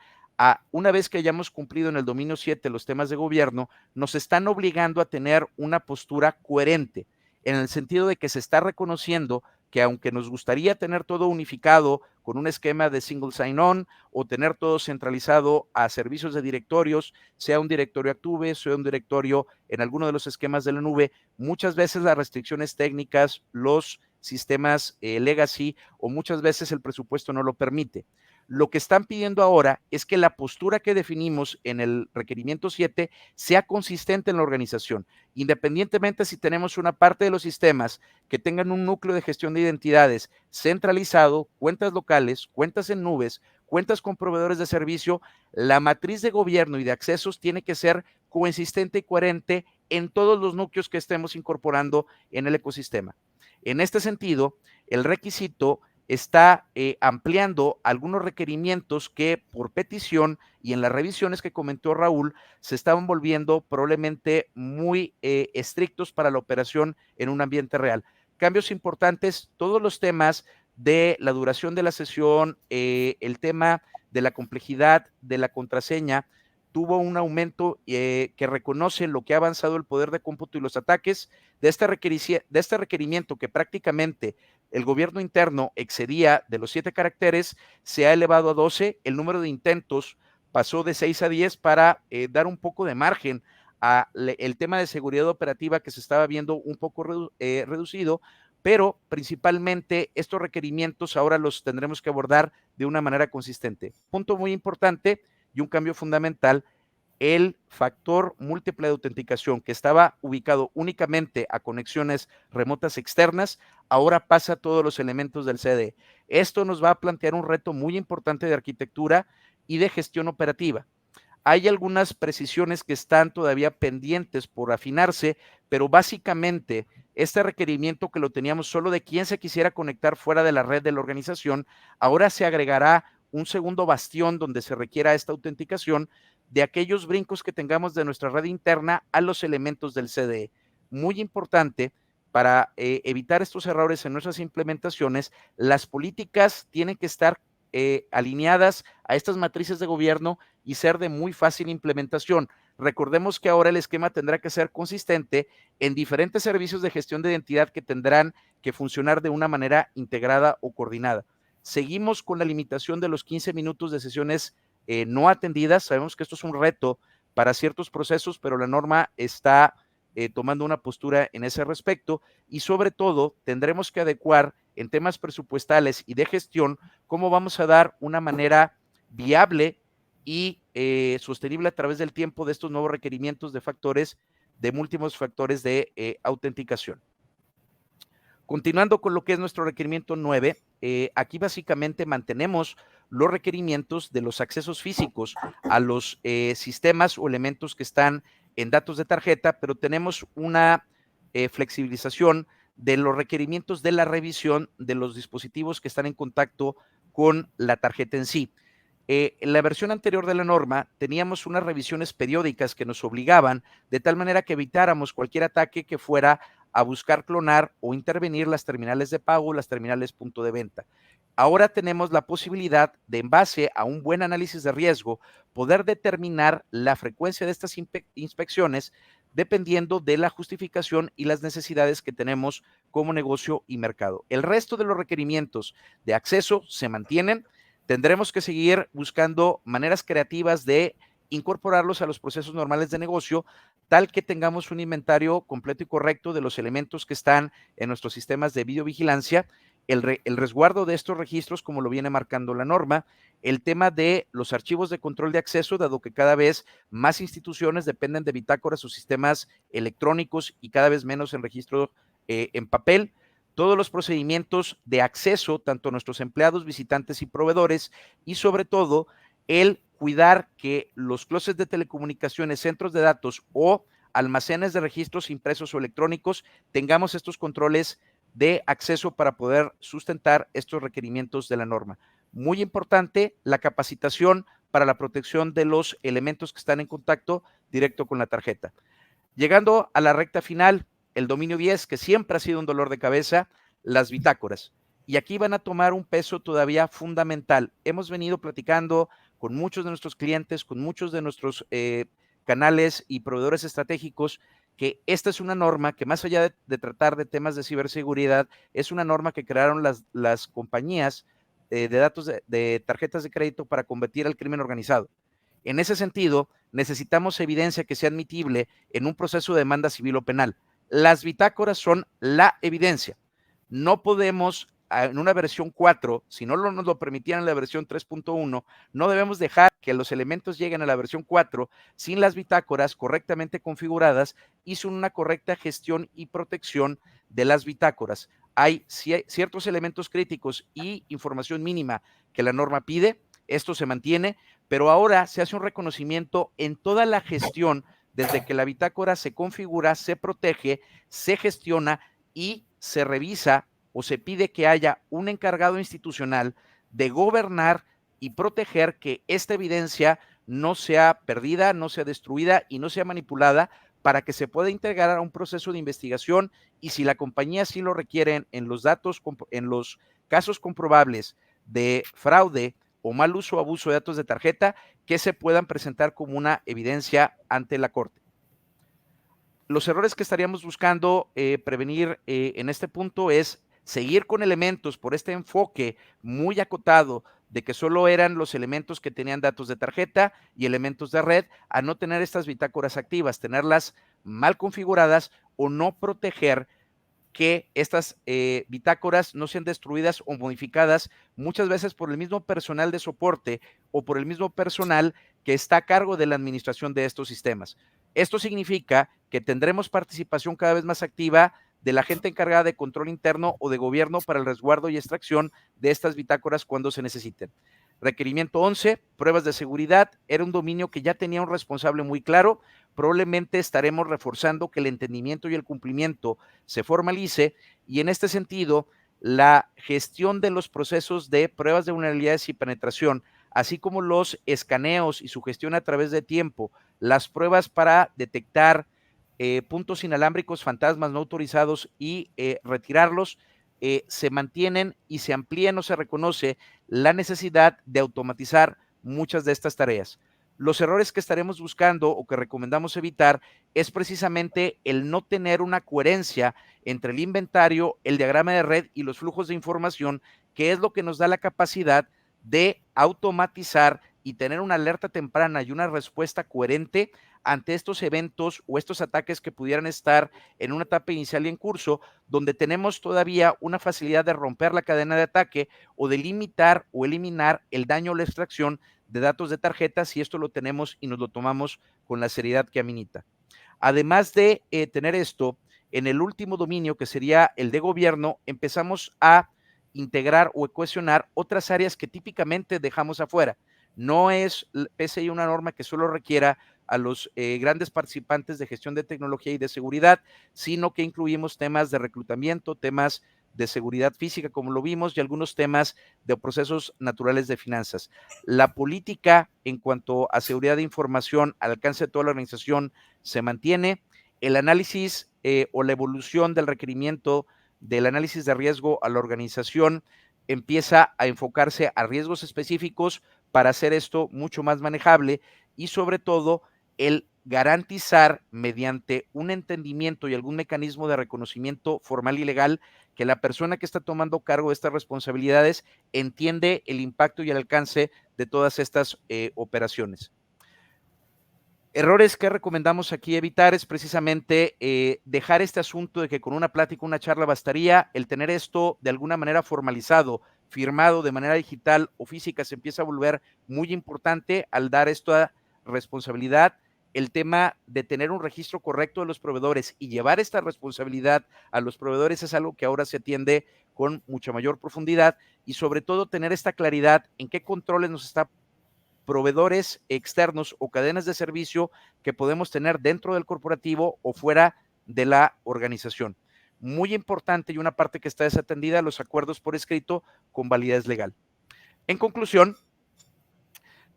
una vez que hayamos cumplido en el dominio 7 los temas de gobierno, nos están obligando a tener una postura coherente, en el sentido de que se está reconociendo que aunque nos gustaría tener todo unificado con un esquema de single sign-on o tener todo centralizado a servicios de directorios, sea un directorio Actube, sea un directorio en alguno de los esquemas de la nube, muchas veces las restricciones técnicas, los sistemas legacy o muchas veces el presupuesto no lo permite. Lo que están pidiendo ahora es que la postura que definimos en el requerimiento 7 sea consistente en la organización, independientemente si tenemos una parte de los sistemas que tengan un núcleo de gestión de identidades centralizado, cuentas locales, cuentas en nubes, cuentas con proveedores de servicio, la matriz de gobierno y de accesos tiene que ser consistente y coherente en todos los núcleos que estemos incorporando en el ecosistema. En este sentido, el requisito está ampliando algunos requerimientos que por petición y en las revisiones que comentó Raúl se estaban volviendo probablemente muy estrictos para la operación en un ambiente real. Cambios importantes, todos los temas de la duración de la sesión, el tema de la complejidad de la contraseña, tuvo un aumento que reconoce lo que ha avanzado el poder de cómputo y los ataques de este requerimiento que prácticamente el gobierno interno excedía de los 7 caracteres, se ha elevado a 12, el número de intentos pasó de 6 a 10 para dar un poco de margen al tema de seguridad operativa que se estaba viendo un poco reducido, pero principalmente estos requerimientos ahora los tendremos que abordar de una manera consistente. Punto muy importante y un cambio fundamental, el factor múltiple de autenticación que estaba ubicado únicamente a conexiones remotas externas, ahora pasa a todos los elementos del CDE. Esto nos va a plantear un reto muy importante de arquitectura y de gestión operativa. Hay algunas precisiones que están todavía pendientes por afinarse, pero básicamente este requerimiento que lo teníamos solo de quien se quisiera conectar fuera de la red de la organización, ahora se agregará un segundo bastión donde se requiera esta autenticación de aquellos brincos que tengamos de nuestra red interna a los elementos del CDE. Muy importante para evitar estos errores en nuestras implementaciones, las políticas tienen que estar alineadas a estas matrices de gobierno y ser de muy fácil implementación. Recordemos que ahora el esquema tendrá que ser consistente en diferentes servicios de gestión de identidad que tendrán que funcionar de una manera integrada o coordinada. Seguimos con la limitación de los 15 minutos de sesiones no atendidas. Sabemos que esto es un reto para ciertos procesos, pero la norma está tomando una postura en ese respecto y sobre todo tendremos que adecuar en temas presupuestales y de gestión cómo vamos a dar una manera viable y sostenible a través del tiempo de estos nuevos requerimientos de factores, de múltiples factores de autenticación. Continuando con lo que es nuestro requerimiento 9, aquí básicamente mantenemos los requerimientos de los accesos físicos a los sistemas o elementos que están en datos de tarjeta, pero tenemos una flexibilización de los requerimientos de la revisión de los dispositivos que están en contacto con la tarjeta en sí. En la versión anterior de la norma teníamos unas revisiones periódicas que nos obligaban de tal manera que evitáramos cualquier ataque que fuera a buscar clonar o intervenir las terminales de pago, las terminales punto de venta. Ahora tenemos la posibilidad de, en base a un buen análisis de riesgo, poder determinar la frecuencia de estas inspecciones dependiendo de la justificación y las necesidades que tenemos como negocio y mercado. El resto de los requerimientos de acceso se mantienen. Tendremos que seguir buscando maneras creativas de incorporarlos a los procesos normales de negocio, tal que tengamos un inventario completo y correcto de los elementos que están en nuestros sistemas de videovigilancia, el resguardo de estos registros como lo viene marcando la norma, el tema de los archivos de control de acceso, dado que cada vez más instituciones dependen de bitácoras o sistemas electrónicos y cada vez menos en registro en papel, todos los procedimientos de acceso, tanto a nuestros empleados, visitantes y proveedores, y sobre todo el cuidar que los clústeres de telecomunicaciones, centros de datos o almacenes de registros impresos o electrónicos, tengamos estos controles de acceso para poder sustentar estos requerimientos de la norma. Muy importante, la capacitación para la protección de los elementos que están en contacto directo con la tarjeta. Llegando a la recta final, el dominio 10, que siempre ha sido un dolor de cabeza, las bitácoras. Y aquí van a tomar un peso todavía fundamental. Hemos venido platicando con muchos de nuestros clientes, con muchos de nuestros canales y proveedores estratégicos, que esta es una norma que, más allá de tratar de temas de ciberseguridad, es una norma que crearon las compañías de datos de tarjetas de crédito para combatir el crimen organizado. En ese sentido, necesitamos evidencia que sea admitible en un proceso de demanda civil o penal. Las bitácoras son la evidencia. No podemos, en una versión 4, si no nos lo permitían en la versión 3.1, no debemos dejar que los elementos lleguen a la versión 4 sin las bitácoras correctamente configuradas y sin una correcta gestión y protección de las bitácoras. Hay ciertos elementos críticos y información mínima que la norma pide, esto se mantiene, pero ahora se hace un reconocimiento en toda la gestión, desde que la bitácora se configura, se protege, se gestiona y se revisa o se pide que haya un encargado institucional de gobernar y proteger que esta evidencia no sea perdida, no sea destruida y no sea manipulada, para que se pueda integrar a un proceso de investigación, y si la compañía sí lo requiere en los datos, en los casos comprobables de fraude o mal uso o abuso de datos de tarjeta, que se puedan presentar como una evidencia ante la Corte. Los errores que estaríamos buscando prevenir en este punto es seguir con elementos por este enfoque muy acotado de que solo eran los elementos que tenían datos de tarjeta y elementos de red, a no tener estas bitácoras activas, tenerlas mal configuradas o no proteger que estas bitácoras no sean destruidas o modificadas muchas veces por el mismo personal de soporte o por el mismo personal que está a cargo de la administración de estos sistemas. Esto significa que tendremos participación cada vez más activa de la gente encargada de control interno o de gobierno para el resguardo y extracción de estas bitácoras cuando se necesiten. Requerimiento 11, pruebas de seguridad. Era un dominio que ya tenía un responsable muy claro. Probablemente estaremos reforzando que el entendimiento y el cumplimiento se formalice, y en este sentido, la gestión de los procesos de pruebas de vulnerabilidades y penetración, así como los escaneos y su gestión a través de tiempo, las pruebas para detectar puntos inalámbricos fantasmas no autorizados y retirarlos, se mantienen y se amplían o se reconoce la necesidad de automatizar muchas de estas tareas. Los errores que estaremos buscando o que recomendamos evitar es precisamente el no tener una coherencia entre el inventario, el diagrama de red y los flujos de información, que es lo que nos da la capacidad de automatizar y tener una alerta temprana y una respuesta coherente ante estos eventos o estos ataques que pudieran estar en una etapa inicial y en curso, donde tenemos todavía una facilidad de romper la cadena de ataque o de limitar o eliminar el daño o la extracción de datos de tarjetas, si esto lo tenemos y nos lo tomamos con la seriedad que amerita. Además de tener esto, en el último dominio, que sería el de gobierno, empezamos a integrar o ecuacionar otras áreas que típicamente dejamos afuera. No es PCI una norma que solo requiera a los grandes participantes de gestión de tecnología y de seguridad, sino que incluimos temas de reclutamiento, temas de seguridad física, como lo vimos, y algunos temas de procesos naturales de finanzas. La política en cuanto a seguridad de información al alcance de toda la organización se mantiene. El análisis o la evolución del requerimiento del análisis de riesgo a la organización empieza a enfocarse a riesgos específicos para hacer esto mucho más manejable, y sobre todo el garantizar mediante un entendimiento y algún mecanismo de reconocimiento formal y legal que la persona que está tomando cargo de estas responsabilidades entiende el impacto y el alcance de todas estas operaciones. Errores que recomendamos aquí evitar es precisamente dejar este asunto de que con una plática, una charla bastaría. El tener esto de alguna manera formalizado, firmado de manera digital o física, se empieza a volver muy importante al dar esta responsabilidad. el tema de tener un registro correcto de los proveedores y llevar esta responsabilidad a los proveedores es algo que ahora se atiende con mucha mayor profundidad y sobre todo tener esta claridad en qué controles nos está proveedores externos o cadenas de servicio que podemos tener dentro del corporativo o fuera de la organización. Muy importante y una parte que está desatendida, los acuerdos por escrito con validez legal. En conclusión,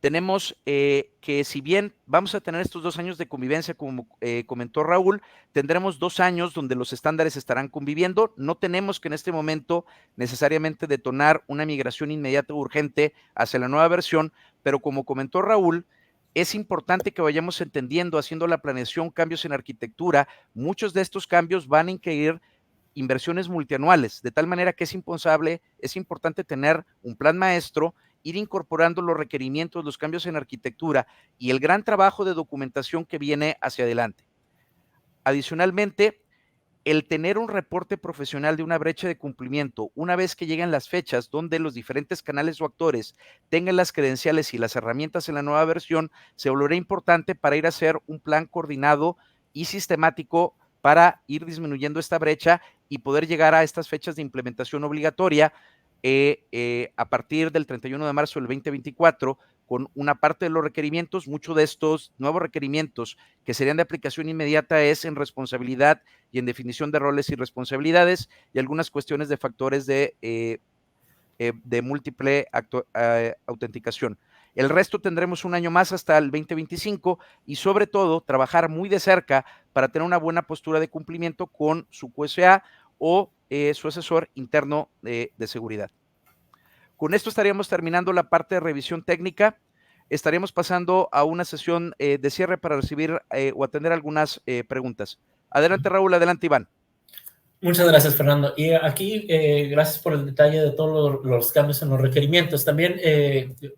tenemos que si bien vamos a tener estos 2 años de convivencia, como comentó Raúl, tendremos 2 años donde los estándares estarán conviviendo. No tenemos que en este momento necesariamente detonar una migración inmediata o urgente hacia la nueva versión, pero como comentó Raúl, es importante que vayamos entendiendo, haciendo la planeación, cambios en arquitectura. Muchos de estos cambios van a incluir inversiones multianuales, de tal manera que es importante tener un plan maestro, ir incorporando los requerimientos, los cambios en arquitectura y el gran trabajo de documentación que viene hacia adelante. Adicionalmente, el tener un reporte profesional de una brecha de cumplimiento, una vez que lleguen las fechas donde los diferentes canales o actores tengan las credenciales y las herramientas en la nueva versión, se volverá importante para ir a hacer un plan coordinado y sistemático para ir disminuyendo esta brecha y poder llegar a estas fechas de implementación obligatoria a partir del 31 de marzo del 2024, con una parte de los requerimientos. Muchos de estos nuevos requerimientos que serían de aplicación inmediata es en responsabilidad y en definición de roles y responsabilidades y algunas cuestiones de factores de múltiple autenticación. El resto tendremos un año más hasta el 2025 y sobre todo trabajar muy de cerca para tener una buena postura de cumplimiento con su QSA o su asesor interno de seguridad. Con esto estaríamos terminando la parte de revisión técnica. Estaríamos pasando a una sesión de cierre para recibir o atender algunas preguntas. Adelante, Raúl, adelante, Iván. Muchas gracias, Fernando. Y aquí, gracias por el detalle de todos los cambios en los requerimientos. También,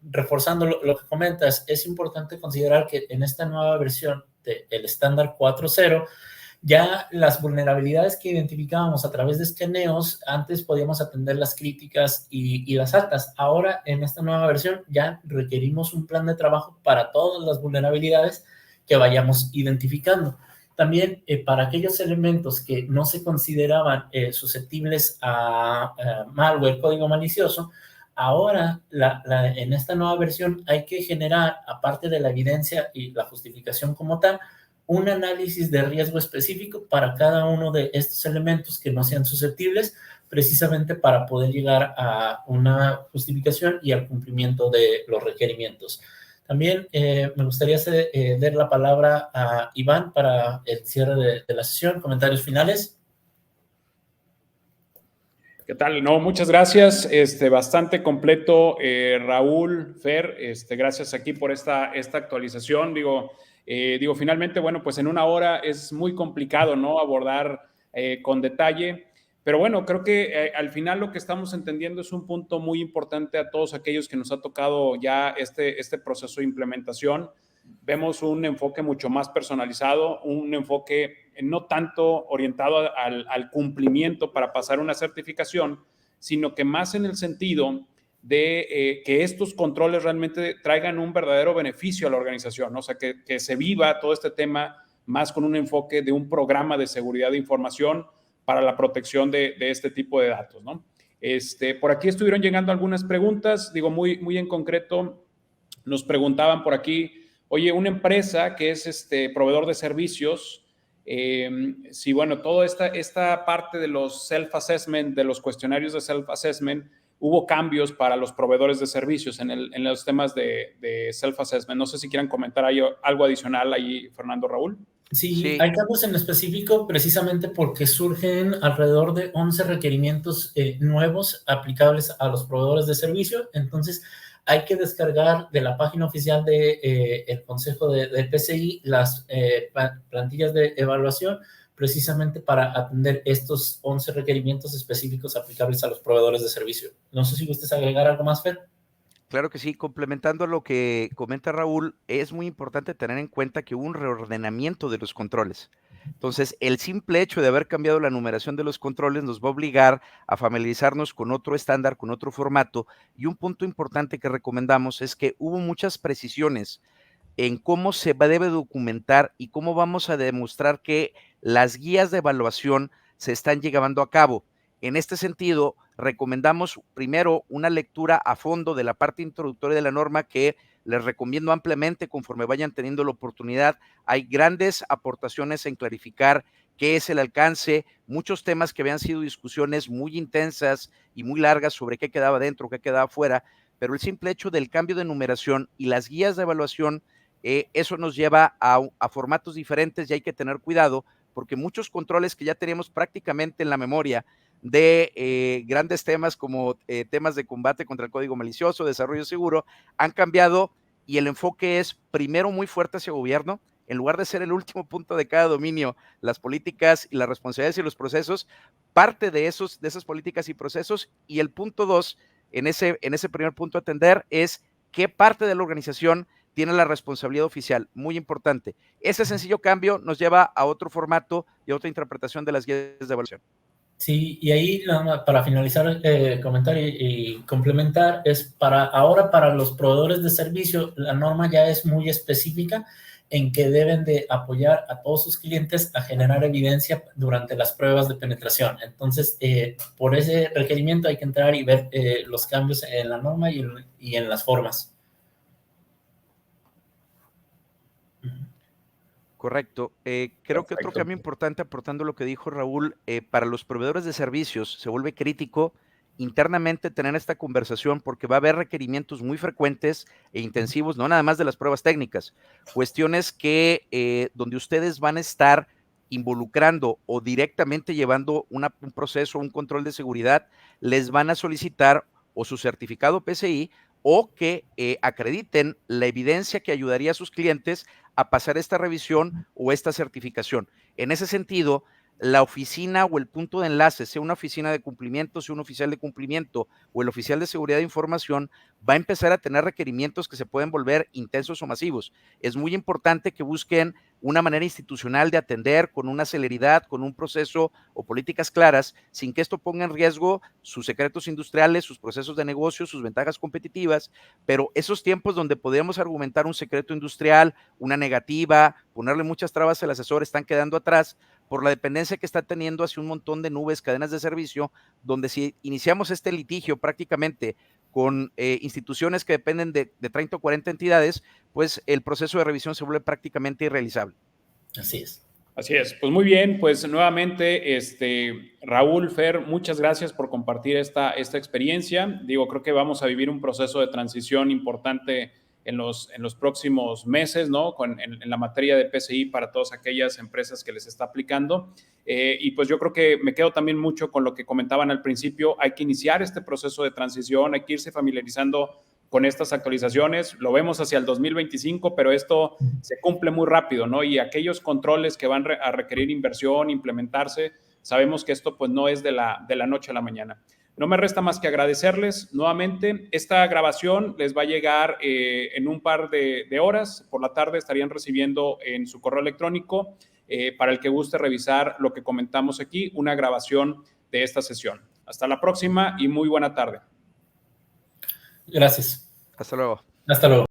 reforzando lo que comentas, es importante considerar que en esta nueva versión del estándar 4.0, ya las vulnerabilidades que identificábamos a través de escaneos, antes podíamos atender las críticas y las altas. Ahora, en esta nueva versión, ya requerimos un plan de trabajo para todas las vulnerabilidades que vayamos identificando. También para aquellos elementos que no se consideraban susceptibles a malware, código malicioso, ahora en esta nueva versión hay que generar, aparte de la evidencia y la justificación como tal, un análisis de riesgo específico para cada uno de estos elementos que no sean susceptibles, precisamente para poder llegar a una justificación y al cumplimiento de los requerimientos. También me gustaría dar la palabra a Iván para el cierre de la sesión. Comentarios finales. ¿Qué tal? No, muchas gracias. Bastante completo, Raúl, Fer. Gracias aquí por esta actualización. Digo, finalmente, bueno, pues en una hora es muy complicado, ¿no? Abordar con detalle. Pero bueno, creo que al final lo que estamos entendiendo es un punto muy importante a todos aquellos que nos ha tocado ya este proceso de implementación. Vemos un enfoque mucho más personalizado, un enfoque no tanto orientado al cumplimiento para pasar una certificación, sino que más en el sentido de que estos controles realmente traigan un verdadero beneficio a la organización, ¿no? O sea, que se viva todo este tema más con un enfoque de un programa de seguridad de información para la protección de este tipo de datos, ¿no? Por aquí estuvieron llegando algunas preguntas, digo, muy en concreto, nos preguntaban por aquí, oye, una empresa que es proveedor de servicios, si, bueno, toda esta parte de los self-assessment, de los cuestionarios de self-assessment, hubo cambios para los proveedores de servicios en los temas de self-assessment. No sé si quieran comentar algo adicional ahí, Fernando, Raúl. Sí, hay cambios en específico precisamente porque surgen alrededor de 11 requerimientos nuevos aplicables a los proveedores de servicio. Entonces, hay que descargar de la página oficial del Consejo de PCI las plantillas de evaluación precisamente para atender estos 11 requerimientos específicos aplicables a los proveedores de servicio. No sé si gustes agregar algo más, Fer. Claro que sí, complementando lo que comenta Raúl, es muy importante tener en cuenta que hubo un reordenamiento de los controles. Entonces, el simple hecho de haber cambiado la numeración de los controles nos va a obligar a familiarizarnos con otro estándar, con otro formato, y un punto importante que recomendamos es que hubo muchas precisiones en cómo se debe documentar y cómo vamos a demostrar que las guías de evaluación se están llevando a cabo. En este sentido, recomendamos primero una lectura a fondo de la parte introductoria de la norma, que les recomiendo ampliamente conforme vayan teniendo la oportunidad. Hay grandes aportaciones en clarificar qué es el alcance, muchos temas que habían sido discusiones muy intensas y muy largas sobre qué quedaba dentro, qué quedaba fuera, pero el simple hecho del cambio de numeración y las guías de evaluación, eso nos lleva a formatos diferentes, y hay que tener cuidado porque muchos controles que ya teníamos prácticamente en la memoria de grandes temas como temas de combate contra el código malicioso, desarrollo seguro, han cambiado, y el enfoque es primero muy fuerte hacia gobierno. En lugar de ser el último punto de cada dominio, las políticas y las responsabilidades y los procesos, parte de esas políticas y procesos. Y el punto 2, en ese primer punto a atender, es qué parte de la organización tiene la responsabilidad oficial. Muy importante. Ese sencillo cambio nos lleva a otro formato y a otra interpretación de las guías de evaluación. Sí, y ahí para finalizar, comentar y complementar, es ahora para los proveedores de servicio, la norma ya es muy específica en que deben de apoyar a todos sus clientes a generar evidencia durante las pruebas de penetración. Entonces, por ese requerimiento hay que entrar y ver los cambios en la norma y en las formas. Correcto. Creo que otro cambio importante, aportando lo que dijo Raúl, para los proveedores de servicios se vuelve crítico internamente tener esta conversación, porque va a haber requerimientos muy frecuentes e intensivos, no nada más de las pruebas técnicas, cuestiones que donde ustedes van a estar involucrando o directamente llevando un proceso, un control de seguridad, les van a solicitar o su certificado PCI o que acrediten la evidencia que ayudaría a sus clientes a pasar esta revisión o esta certificación. En ese sentido, la oficina o el punto de enlace, sea una oficina de cumplimiento, sea un oficial de cumplimiento o el oficial de seguridad de información, va a empezar a tener requerimientos que se pueden volver intensos o masivos. Es muy importante que busquen una manera institucional de atender con una celeridad, con un proceso o políticas claras, sin que esto ponga en riesgo sus secretos industriales, sus procesos de negocio, sus ventajas competitivas, pero esos tiempos donde podríamos argumentar un secreto industrial, una negativa, ponerle muchas trabas al asesor, están quedando atrás por la dependencia que está teniendo hacia un montón de nubes, cadenas de servicio, donde si iniciamos este litigio prácticamente con instituciones que dependen de 30 o 40 entidades, pues el proceso de revisión se vuelve prácticamente irrealizable. Así es. Así es. Pues muy bien, pues nuevamente, Raúl, Fer, muchas gracias por compartir esta experiencia. Digo, creo que vamos a vivir un proceso de transición importante en los próximos meses, ¿no? En la materia de PCI para todas aquellas empresas que les está aplicando. Y pues yo creo que me quedo también mucho con lo que comentaban al principio. Hay que iniciar este proceso de transición, hay que irse familiarizando con estas actualizaciones. Lo vemos hacia el 2025, pero esto se cumple muy rápido, ¿no? Y aquellos controles que van a requerir inversión, implementarse, sabemos que esto pues no es de la noche a la mañana. No me resta más que agradecerles nuevamente. Esta grabación les va a llegar en un par de horas. Por la tarde estarían recibiendo en su correo electrónico, para el que guste revisar lo que comentamos aquí, una grabación de esta sesión. Hasta la próxima y muy buena tarde. Gracias. Hasta luego. Hasta luego.